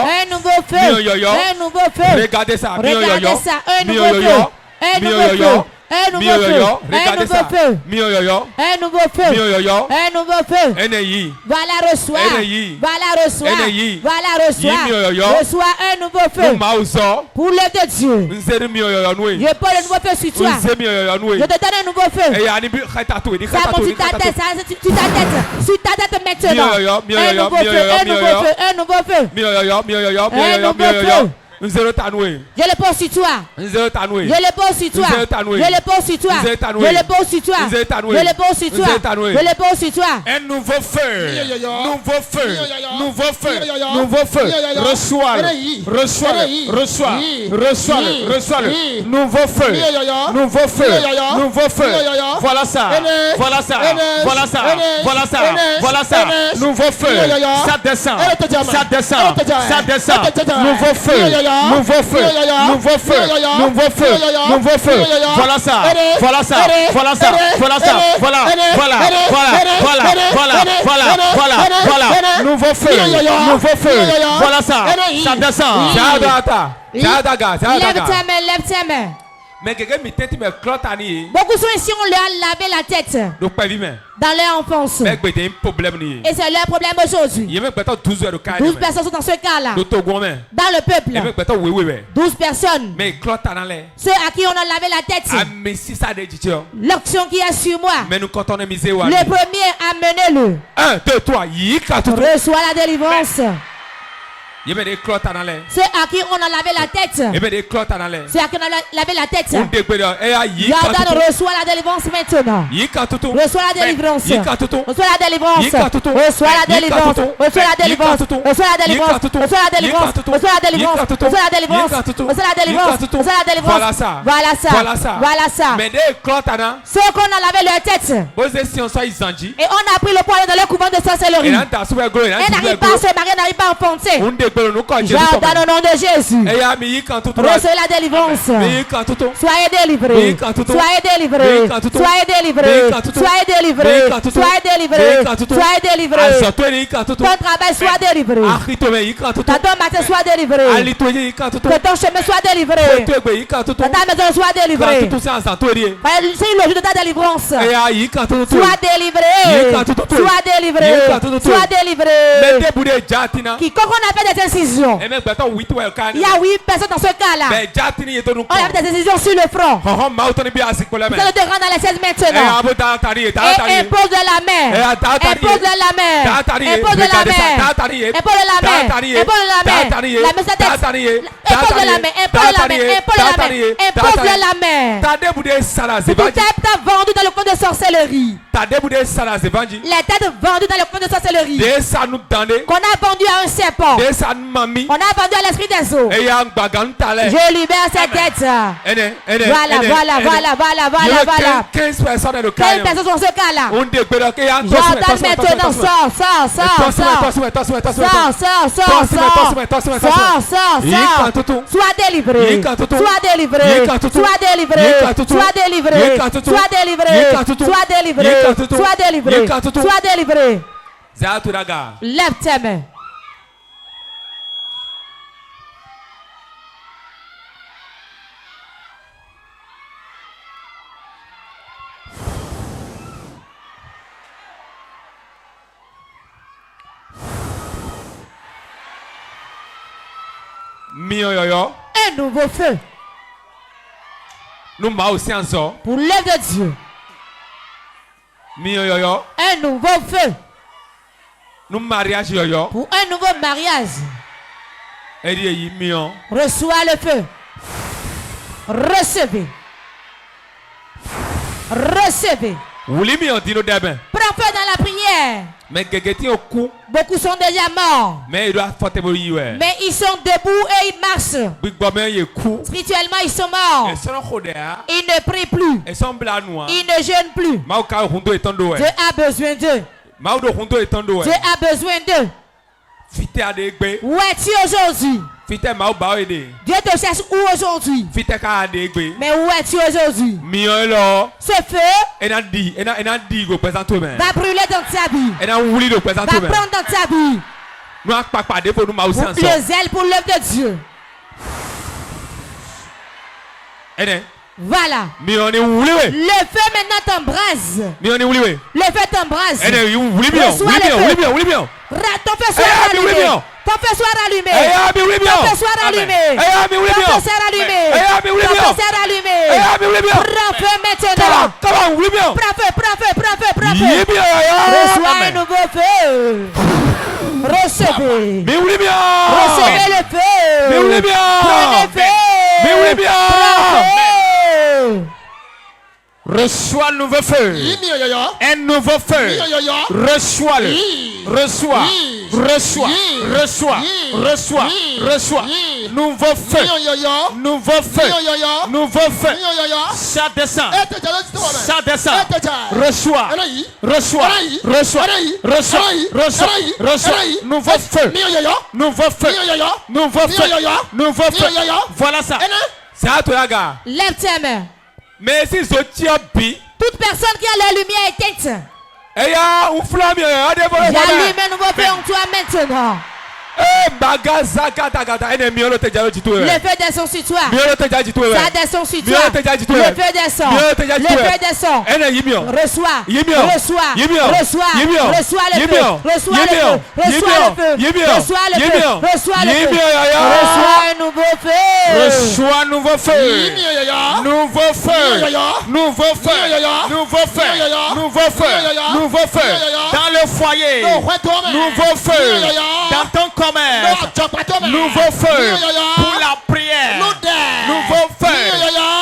Un nouveau feu. Un nouveau feu. Regardez ça. Regardez ça. Un nouveau feu. Un nouveau feu. Un nouveau feu. Un nouveau feu. Un nouveau feu. Un nouveau feu. Voilà, reçois. Voilà, reçois. Voilà, reçois. Reçois un nouveau feu. Pour l'œuvre de Dieu. Je pose le nouveau feu sur toi. Je te donne un nouveau feu. Ça monte sur ta tête. Sur ta tête maintenant. Un nouveau feu. Un nouveau feu. Un nouveau feu. Un nouveau feu. Je le pose sur toi. Je le pose sur toi. Je le pose sur toi. Je le pose sur toi. Je le pose sur toi. Je le pose sur toi. Un nouveau feu. Nouveau feu. Nouveau feu. Nouveau feu. Reçois-le. Reçois-le. Reçois-le. Reçois-le. Reçois-le. Nouveau feu. Nouveau feu. Nouveau feu. Voilà ça. Voilà ça. Voilà ça. Voilà ça. Voilà ça. Nouveau feu. Ça descend. Ça descend. Ça descend. Nouveau feu. Nouveau feu, nouveau feu, nouveau feu, nouveau feu. Voilà ça, voilà ça, voilà ça, voilà ça, voilà, voilà, voilà, voilà, voilà, nouveau feu, nouveau feu. Voilà ça, ça descend. Lève ta main, lève ta main. Beaucoup sont ici, on leur a lavé la tête dans leur enfance. Et c'est leur problème aujourd'hui. 12 personnes sont dans ce cas-là. Dans le peuple. 12 personnes. Ceux à qui on a lavé la tête. L'action qui est sur moi. Le premier, amenez-le. 1, 2, 3. Reçois la délivrance. Ceux à qui on a lavé la tête. Ceux à qui on a lavé la tête. Jordan reçoit la délivrance maintenant. Reçoit la délivrance. Reçoit la délivrance. Reçoit la délivrance. Reçoit la délivrance. Reçoit la délivrance. Reçoit la délivrance. Reçoit la délivrance. Reçoit la délivrance. Reçoit la délivrance. Reçoit la délivrance. Voilà ça. Voilà ça. Voilà ça. Ceux qu'on a lavé leur tête. Et on a pris le poids dans le couvent de sorcellerie. Et n'arrive pas à se marier, n'arrive pas à enfanter. Jordan au nom de Jésus. Recevez la délivrance. Soyez délivrés. Soyez délivrés. Soyez délivrés. Soyez délivrés. Soyez délivrés. Soyez délivrés. Ton travail soit délivré. Ta matin soit délivré. Que ton chemin soit délivré. Que ta maison soit délivrée. C'est le jour de ta délivrance. Sois délivré. Sois délivré. Sois délivré. Quiconque on a fait des incisions. Il y a 8 personnes dans ce cas-là. On a fait des incisions sur le front. Vous allez te rendre dans les 16 maintenant. Et impose de la main. Impose de la main. Impose de la main. Impose de la main. Impose de la main. La main sa tête. Impose de la main. Impose de la main. Impose de la main. Impose de la main. C'est tout tête vendu dans le coin de sorcellerie. Les têtes vendues dans le coin de sorcellerie. Qu'on a vendu à un serpent. On a vendu à l'esprit des eaux. Je libère cette tête. Voilà. 15 personnes dans ce cas-là. Jordan maintenant, sors. Sois délivré. Sois délivré. Sois délivré. Sois délivré. Sois délivré. Sois délivré. Sois délivré. Sois délivré. Lève tes mains. Un nouveau feu. Pour l'œuvre de Dieu. Un nouveau feu. Pour un nouveau mariage. Reçois le feu. Recevez. Recevez. Prends feu dans la prière. Beaucoup sont déjà morts. Mais ils sont debout et ils marchent. Spirituellement, ils sont morts. Ils ne prient plus. Ils ne jeûnent plus. Dieu a besoin d'eux. Dieu a besoin d'eux. Où es-tu aujourd'hui? Dieu te cherche où aujourd'hui? Mais où es-tu aujourd'hui? Ce feu va brûler dans ta vie. Va prendre dans ta vie. Le zèle pour l'œuvre de Dieu. Voilà. Le feu maintenant t'embrase. Le feu t'embrase. Reçois le feu. Ton feu soit rallumé. Ton feu soit rallumé. Ton feu soit rallumé. Ton feu soit rallumé. Ton feu soit rallumé. Prends feu maintenant. Prends feu, prends feu, prends feu, prends feu. Reçois un nouveau feu. Recevez. Recevez le feu. Prenez feu. Reçois un nouveau feu. Un nouveau feu. Reçois-le. Reçois. Reçois. Reçois. Reçois. Reçois. Nouveau feu. Nouveau feu. Nouveau feu. Ça descend. Ça descend. Reçois. Reçois. Reçois. Reçois. Reçois. Reçois. Nouveau feu. Nouveau feu. Nouveau feu. Nouveau feu. Voilà ça. Lève tes mains. Mais si je tiens bi, toute personne qui a la lumière éteinte, j'allume un nouveau feu en toi maintenant. Le feu descend sur toi. Ça descend sur toi. Le feu descend. Le feu descend. Reçois. Reçois. Reçois. Reçois le feu. Reçois le feu. Reçois le feu. Reçois le feu. Reçois le feu. Reçois un nouveau feu. Reçois un nouveau feu. Nouveau feu. Nouveau feu. Nouveau feu. Nouveau feu. Nouveau feu. Dans le foyer. Nouveau feu. Dans ton commerce. Nouveau feu pour la prière. Nouveau feu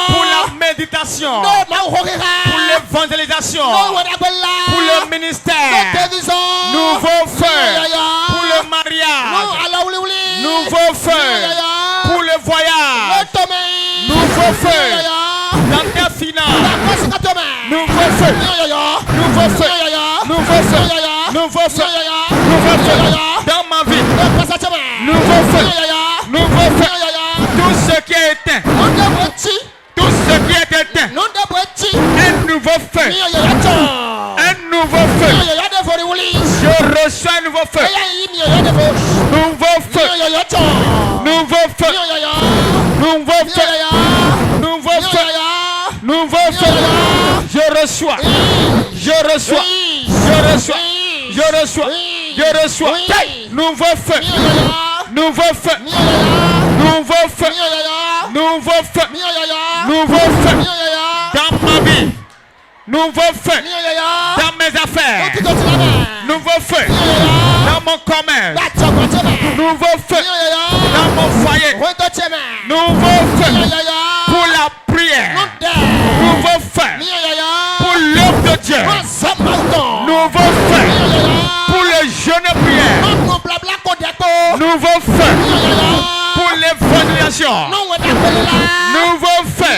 pour la méditation. Pour l'évangélisation. Pour le ministère. Nouveau feu pour le mariage. Nouveau feu pour le voyage. Nouveau feu dans tes finances. Nouveau feu. Nouveau feu. Nouveau feu. Nouveau feu. Nouveau feu dans ma vie. Nouveau feu. Nouveau feu. Tout ce qui est éteint. Tout ce qui est éteint. Un nouveau feu. Un nouveau feu. Je reçois un nouveau feu. Nouveau feu. Nouveau feu. Nouveau feu. Nouveau feu. Nouveau feu. Je reçois. Je reçois. Je reçois. Je reçois. Je reçois. Nouveau feu. Nouveau feu. Nouveau feu. Nouveau feu. Nouveau feu. Dans ma vie. Nouveau feu. Dans mes affaires. Nouveau feu. Dans mon commerce. Nouveau feu. Dans mon foyer. Nouveau feu. Pour la prière. Nouveau feu. Pour l'œuvre de Dieu. Nouveau feu. Pour les jeunes prières. Nouveau feu pour l'évangélisation. Nouveau feu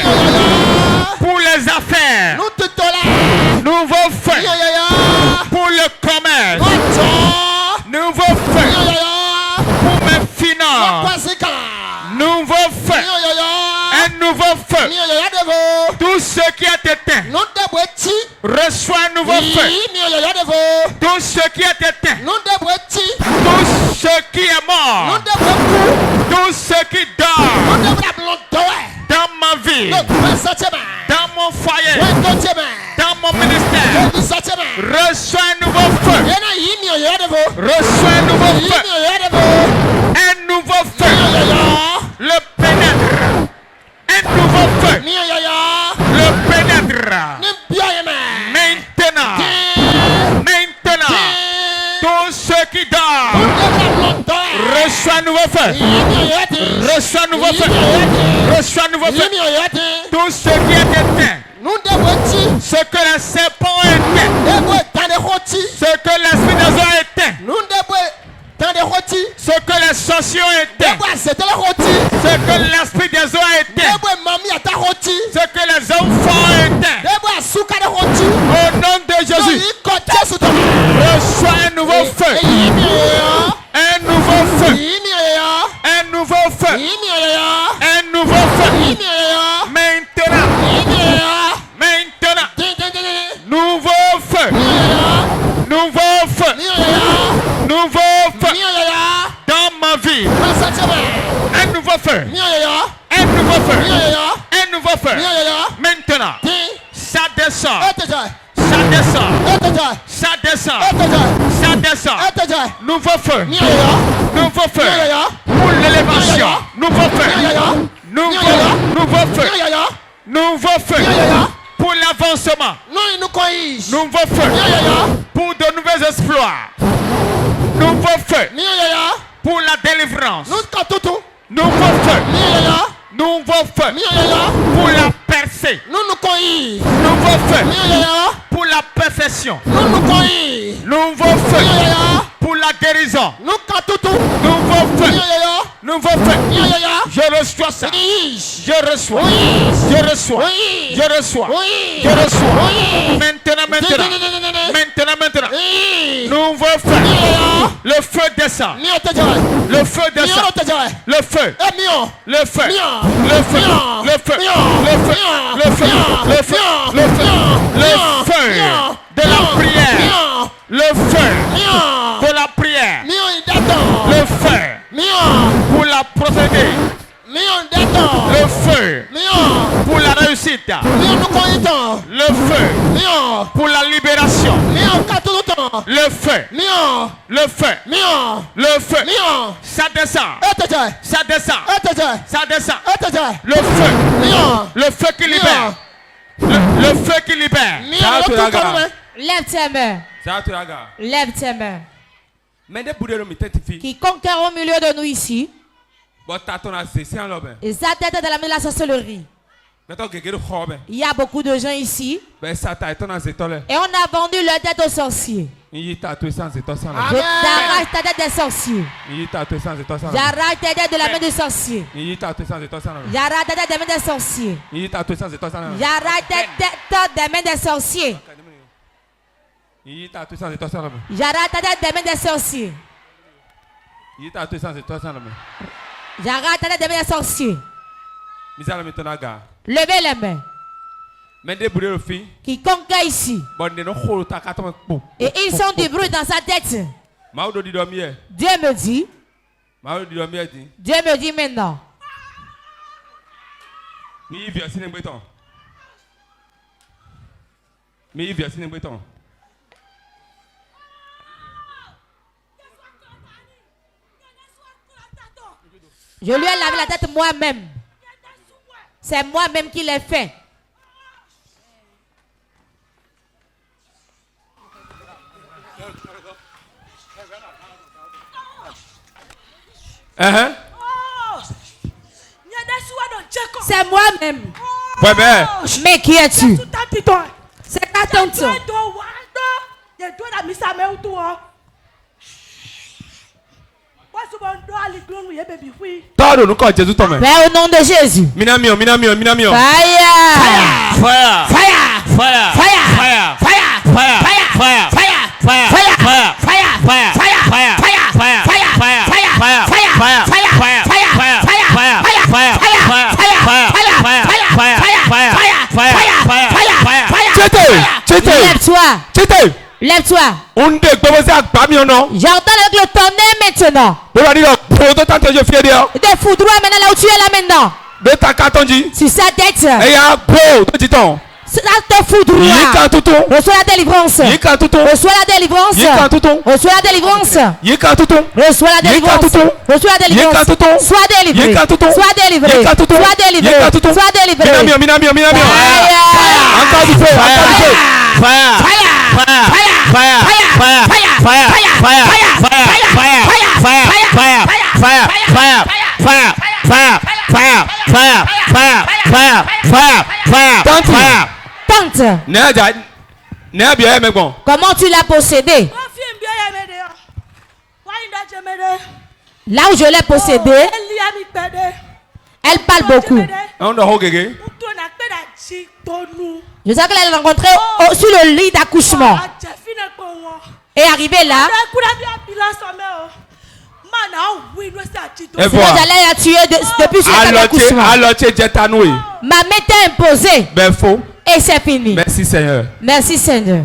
pour les affaires. Nouveau feu pour le commerce. Nouveau feu pour mes finances. Nouveau feu. Un nouveau feu. Tout ce qui est éteint. Reçois un nouveau feu. Tout ce qui est éteint. Tout ce qui est mort. Tout ce qui dort. Dans ma vie. Dans mon foyer. Dans mon ministère. Reçois un nouveau feu. Reçois un nouveau feu. Un nouveau feu. Le pénètre. Un nouveau feu. Le pénètre. Maintenant. Maintenant. Tout ce qui dort. Reçois un nouveau feu. Reçois un nouveau feu. Reçois un nouveau feu. Tout ce qui est éteint. Ce que le serpent était. Ce que l'esprit des eaux était. Ce que les sorciers étaient. Ce que l'esprit des eaux était. Ce que les enfants étaient. Au nom de Jésus, reçois un nouveau feu. Un nouveau feu. Un nouveau feu. Un nouveau feu. Maintenant. Maintenant. Nouveau feu. Nouveau feu. Nouveau feu. Dans ma vie. Un nouveau feu. Un nouveau feu. Un nouveau feu. Maintenant. Ça descend. Ça descend. Ça descend. Ça descend. Nouveau feu. Nouveau feu. Pour l'élévation. Nouveau feu. Nouveau feu. Nouveau feu. Pour l'avancement. Nouveau feu. Pour de nouveaux exploits. Nouveau feu. Pour la délivrance. Nouveau feu. Nouveau feu. Pour la percée. Nouveau feu. Pour la perfection. Nouveau feu. Pour la guérison. Nouveau feu. Nouveau feu. Je reçois ça. Je reçois. Je reçois. Je reçois. Je reçois. Maintenant. Maintenant. Nouveau feu. Le feu descend. Le feu descend. Le feu. Le feu. Le feu. Le feu. Le feu. Le feu. Le feu. Le feu. Le feu de la prière. Le feu de la prière. Le feu pour la procédure. Le feu pour la réussite. Le feu pour la libération. Le feu. Le feu. Le feu. Ça descend. Ça descend. Ça descend. Le feu. Le feu qui libère. Le feu qui libère. Lève tes mains. Lève tes mains. Quiconque est au milieu de nous ici. Et sa tête est dans la main de la sorcellerie. Il y a beaucoup de gens ici. Et on a vendu leur tête aux sorciers. Je t'arrache ta tête des sorciers. J'arrache ta tête de la main des sorciers. J'arrache ta tête des mains des sorciers. J'arrache ta tête des mains des sorciers. J'arrache ta tête des mains des sorciers. J'arrête ta tête des mains des sorciers. Levez les mains. Quiconque est ici. Et ils sont du bruit dans sa tête. Dieu me dit. Dieu me dit maintenant. Je lui ai lavé la tête moi-même. C'est moi-même qui l'ai fait. C'est moi-même. Mais qui es-tu? C'est ta tante. Père, au nom de Jésus. Fire. Lève-toi. J'entends avec le tonnerre maintenant. Des foudroies maintenant là où tu es là maintenant. Sur sa tête. Ça te foudroie. Reçois la délivrance. Reçois la délivrance. Reçois la délivrance. Reçois la délivrance. Reçois la délivrance. Sois délivré. Sois délivré. Sois délivré. Sois délivré. Encore du feu. Fire. raconte. Comment tu l'as possédé? Là où je l'ai possédé, elle parle beaucoup. Je sais qu'elle l'a rencontré sur le lit d'accouchement. Et arrivée là, j'allais la tuer depuis sur l'accouchement. Ma main t'a imposé. Et c'est fini. Merci Seigneur. Merci Seigneur.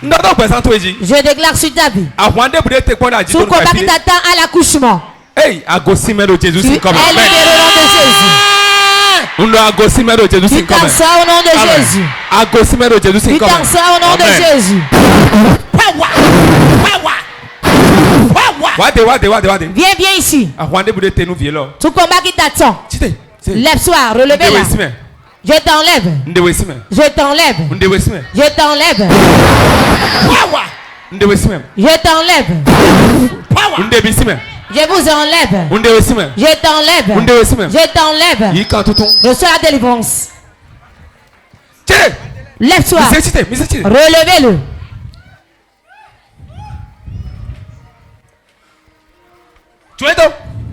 Je déclare sur ta vie. Tout combat qui t'attend à l'accouchement. Hey, à Jésus c'est comme elle est au nom de Jésus. Tu t'en sors au nom de Jésus. Tu t'en sors au nom de Jésus. Viens ici. Tout combat qui t'attend. Lève-toi, relevez-la. Je t'enlève. Je t'enlève. Je t'enlève. Je t'enlève. Je vous enlève. Je t'enlève. Je t'enlève. Reçois la délivrance. Lève-toi. Relevez-le.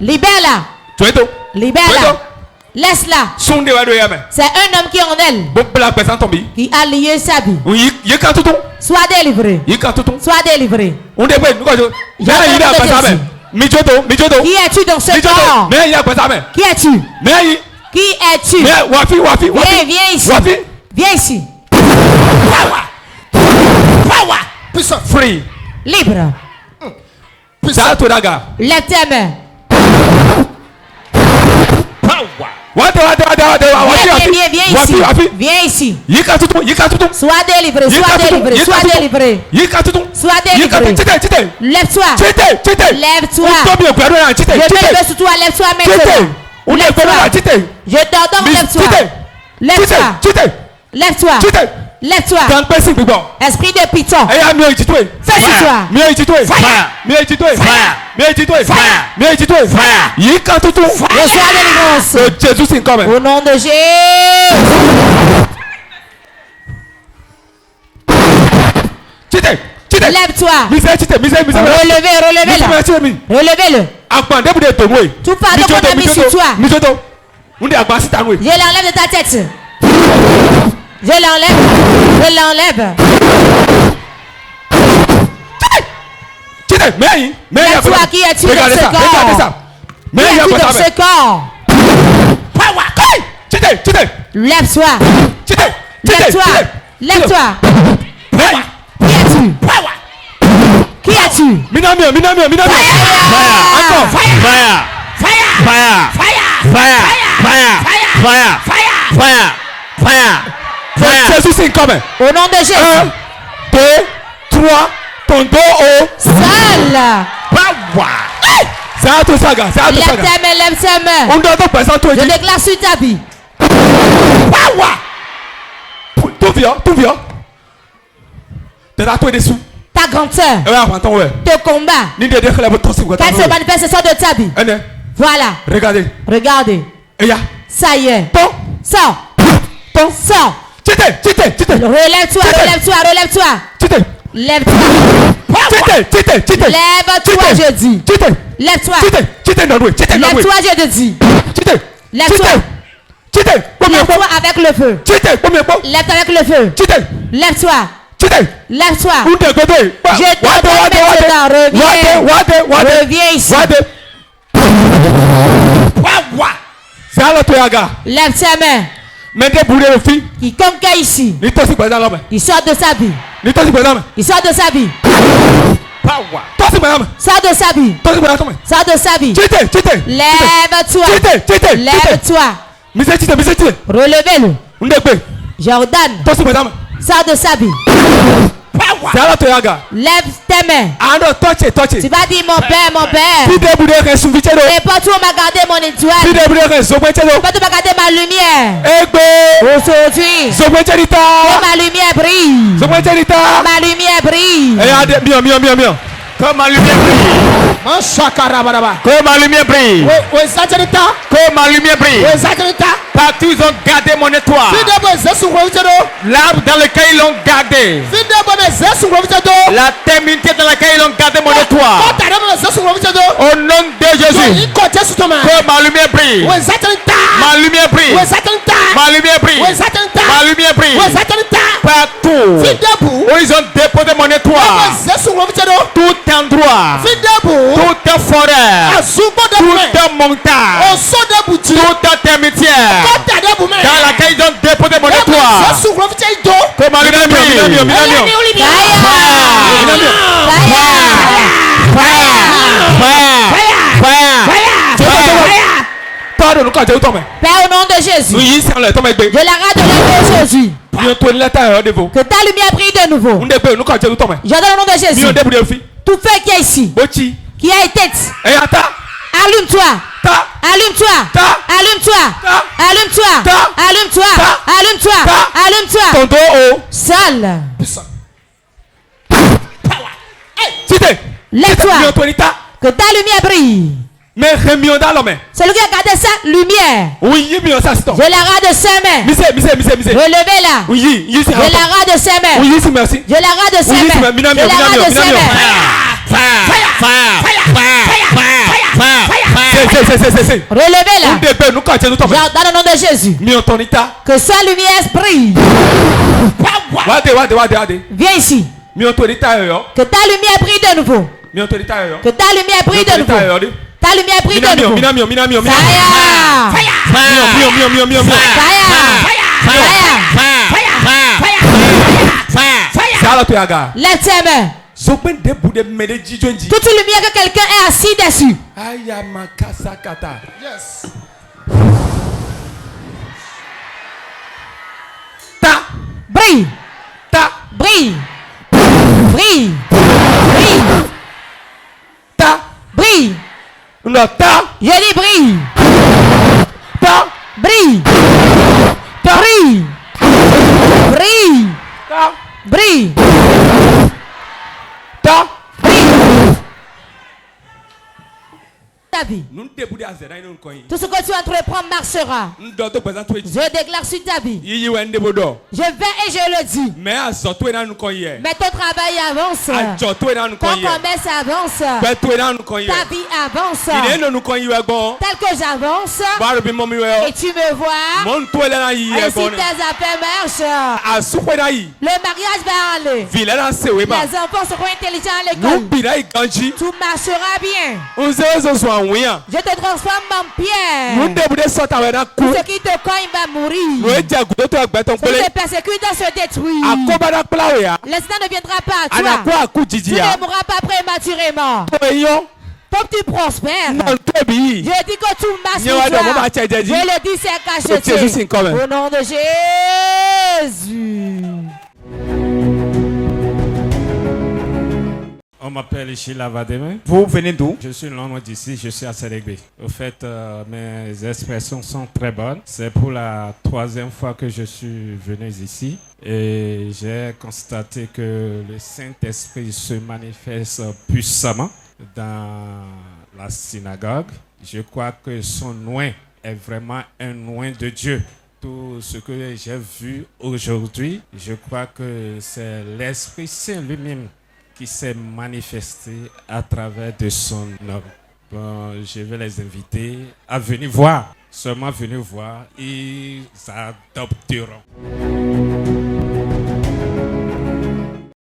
Libère-la. Libère-la. Laisse-la. C'est un homme qui est en elle. Qui a lié sa vie. Sois délivré. Sois délivré. Qui es-tu dans ce corps? Qui es-tu? Qui es-tu? Viens ici. Viens ici. Free. Libre. Lève tes mains. Viens ici. Sois délivré. Sois délivré. Sois délivré. Sois délivré. Lève-toi. Lève-toi. Je mets le feu sur toi. Lève-toi maintenant. Lève-toi. Je t'ordonne. Lève-toi. Lève-toi. Lève-toi. Lève-toi. Esprit de python. Fais sur toi. Reçois la délivrance. Au nom de Jésus. Lève-toi. Relevez-le. Relevez-le. Tout pardon qu'on a mis sur toi. Je l'enlève de ta tête. Je l'enlève. Je l'enlève. Lève-toi. Qui es-tu dans ce corps? Qui es-tu dans ce corps? Lève-toi. Lève-toi. Lève-toi. Qui es-tu? Qui es-tu? Jésus c'est comme. Au nom de Jésus. 1, 2, 3, ton dos au sol. Lève ta main, lève ta main. Je déclare sur ta vie. Tout vient. Ta grandeur. Te combat. Quelle se manifestation de ta vie. Voilà. Regardez. Ça y est. Sors. Relève-toi. Lève-toi, je dis. Lève-toi, je te dis. Lève-toi avec le feu. Lève-toi avec le feu. Lève-toi. Je t'ordonne maintenant. Reviens ici. Lève ta main. Quiconque est ici, il sort de sa vie. Il sort de sa vie. Sors de sa vie. Sors de sa vie. Lève-toi. Lève-toi. Relevez-le. Jordan. Sors de sa vie. Lève tes mains. Tu vas dire mon père. N'importe où on m'a gardé mon étoile. N'importe où on m'a gardé ma lumière. Aujourd'hui, ma lumière brille. Ma lumière brille. Comme ma lumière brille. Que ma lumière brille. Que ma lumière brille. Partout ils ont gardé mon étoile. L'arbre dans lequel ils l'ont gardé. La terminité dans laquelle ils ont gardé mon étoile. Au nom de Jésus. Que ma lumière brille. Ma lumière brille. Ma lumière brille. Ma lumière brille. Partout où ils ont déposé mon étoile. Tout endroit. Toute forêt. Toute montagne. Toute termitière dans laquelle ils ont déposé mon étoile. Que ma lumière brille. Père, au nom de Jésus, je la rate de Jésus. Que ta lumière brille de nouveau. Je donne au nom de Jésus. Tout feu qui est ici, qui a été, allume-toi. Allume-toi. Allume-toi. Allume-toi. Allume-toi. Allume-toi. Allume-toi. Ton dos haut. Seul. Lève-toi. Que ta lumière brille. C'est lui qui a gardé sa lumière. Je la rate de ses mains. Relevez-la. Je la rate de ses mains. Je la rate de ses mains. Je la rate de ses mains. Relevez-la. Dans le nom de Jésus. Que sa lumière brille. Viens ici. Que ta lumière brille de nouveau. Que ta lumière brille de nouveau. Ta lumière brille de nouveau. Lève tes mains. Toute lumière que quelqu'un est assis dessus. Yes. Brille. Brille. Brille. Brille. Brille. Je dis brille. Brille. Brille. Brille. Brille. Ta vie. Tout ce que tu entreprends marchera. Je déclare sur ta vie. Je vais et je le dis. Mais ton travail avance. Ton commerce avance. Ta vie avance. Tel que j'avance. Et tu me vois. Et si tes affaires marchent. Le mariage va aller. Les enfants seront intelligents à l'école. Tu marcheras bien. Je te transforme en pierre. Tout ce qui te cogne va mourir. Ce qui te persécute se détruit. L'instant ne viendra pas à toi. Tu ne mourras pas prématurément. Faut que tu prospères. Je dis que tout marche sur toi. Je le dis, c'est cacheté. Au nom de Jésus. On m'appelle Sheila Vademe. Vous venez d'où? Je suis l'homme d'ici, je suis à Sérégbé. Au fait, mes expressions sont très bonnes. C'est pour la 3e fois que je suis venu ici. Et j'ai constaté que le Saint-Esprit se manifeste puissamment dans la synagogue. Je crois que son nom est vraiment un nom de Dieu. Tout ce que j'ai vu aujourd'hui, je crois que c'est l'Esprit Saint lui-même qui s'est manifesté à travers de son nom. Bon, je vais les inviter à venir voir, seulement venir voir, ils adopteront.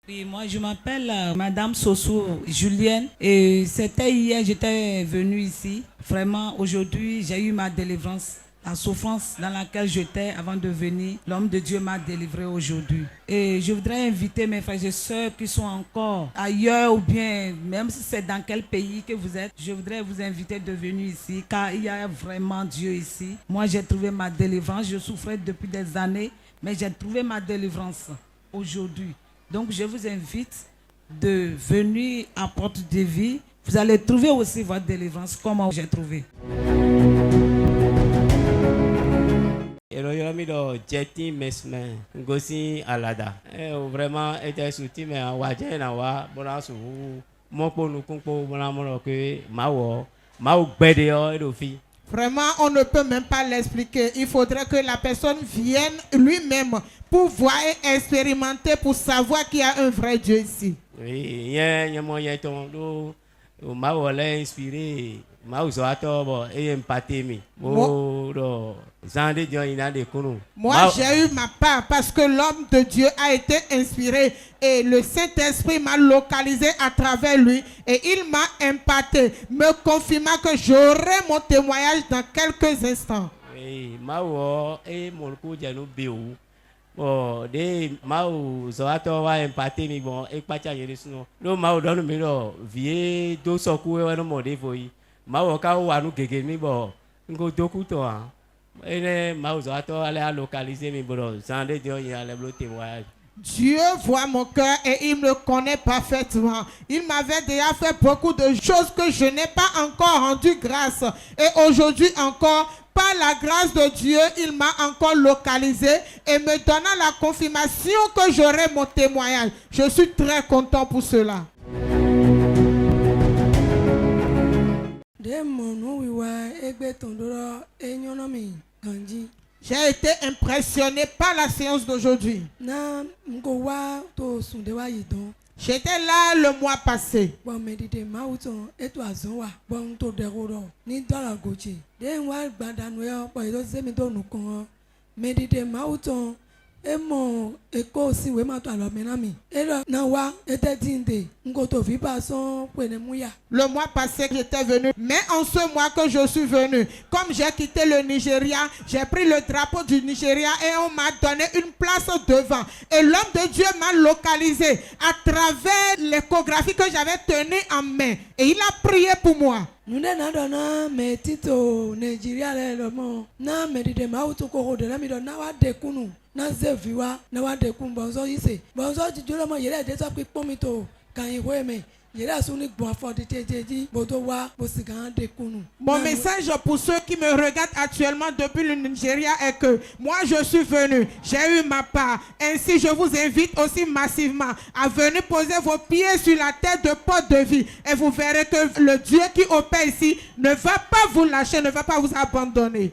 Oui, moi je m'appelle Madame Sossou Julienne et c'était hier, j'étais venue ici. Vraiment, aujourd'hui, j'ai eu ma délivrance. La souffrance dans laquelle j'étais avant de venir, l'homme de Dieu m'a délivré aujourd'hui. Et je voudrais inviter mes frères et sœurs qui sont encore ailleurs ou bien, même si c'est dans quel pays que vous êtes, je voudrais vous inviter de venir ici car il y a vraiment Dieu ici. Moi, j'ai trouvé ma délivrance. Je souffrais depuis des années, mais j'ai trouvé ma délivrance aujourd'hui. Donc, je vous invite de venir à Porte de Vie. Vous allez trouver aussi votre délivrance comme j'ai trouvé. Jeti mesme ngosi alada vraiment était soutenu mais waje na wa bona su Vraiment, on ne peut même pas l'expliquer. Il faudrait que la personne vienne lui-même pour voir et expérimenter, pour savoir qu'il y a un vrai Dieu ici. Oui, inspiré. Moi, j'ai eu ma part parce que l'homme de Dieu a été inspiré et le Saint-Esprit m'a localisé à travers lui et il m'a impacté, me confirmant que j'aurai mon témoignage dans quelques instants. Oui, Mao Zoato va impacter mi bon et pas tiens no. No Mao donne mi lo vie do soku e no mode foi. Mao ka wa nu gege mi bo ngo doku to a. Ene Mao Zoato aller à localiser mi bon sans de Dieu il a le témoignage. Dieu voit mon cœur et il me connaît parfaitement. Il m'avait déjà fait beaucoup de choses que je n'ai pas encore rendu grâce. Et aujourd'hui encore, par la grâce de Dieu, il m'a encore localisé et me donnant la confirmation que j'aurai mon témoignage. Je suis très content pour cela. J'ai été impressionné par la séance d'aujourd'hui. J'étais là le mois passé. Le mois passé j'étais venu, mais en ce mois que je suis venu, comme j'ai quitté le Nigeria, j'ai pris le drapeau du Nigeria et on m'a donné une place devant. Et l'homme de Dieu m'a localisé à travers l'échographie que j'avais tenue en main. Et il a prié pour moi. Nous n'avons mais Tito Nigeria le mot na medite mautuko de la midona wa dekunu na zeviwa na wa dekun bonzo yise bonzo jujula mo yele de so pe pomito kan iwe me. Mon message pour ceux qui me regardent actuellement depuis le Nigeria est que moi je suis venu, j'ai eu ma part. Ainsi je vous invite aussi massivement à venir poser vos pieds sur la tête de porte de vie et vous verrez que le Dieu qui opère ici ne va pas vous lâcher, ne va pas vous abandonner.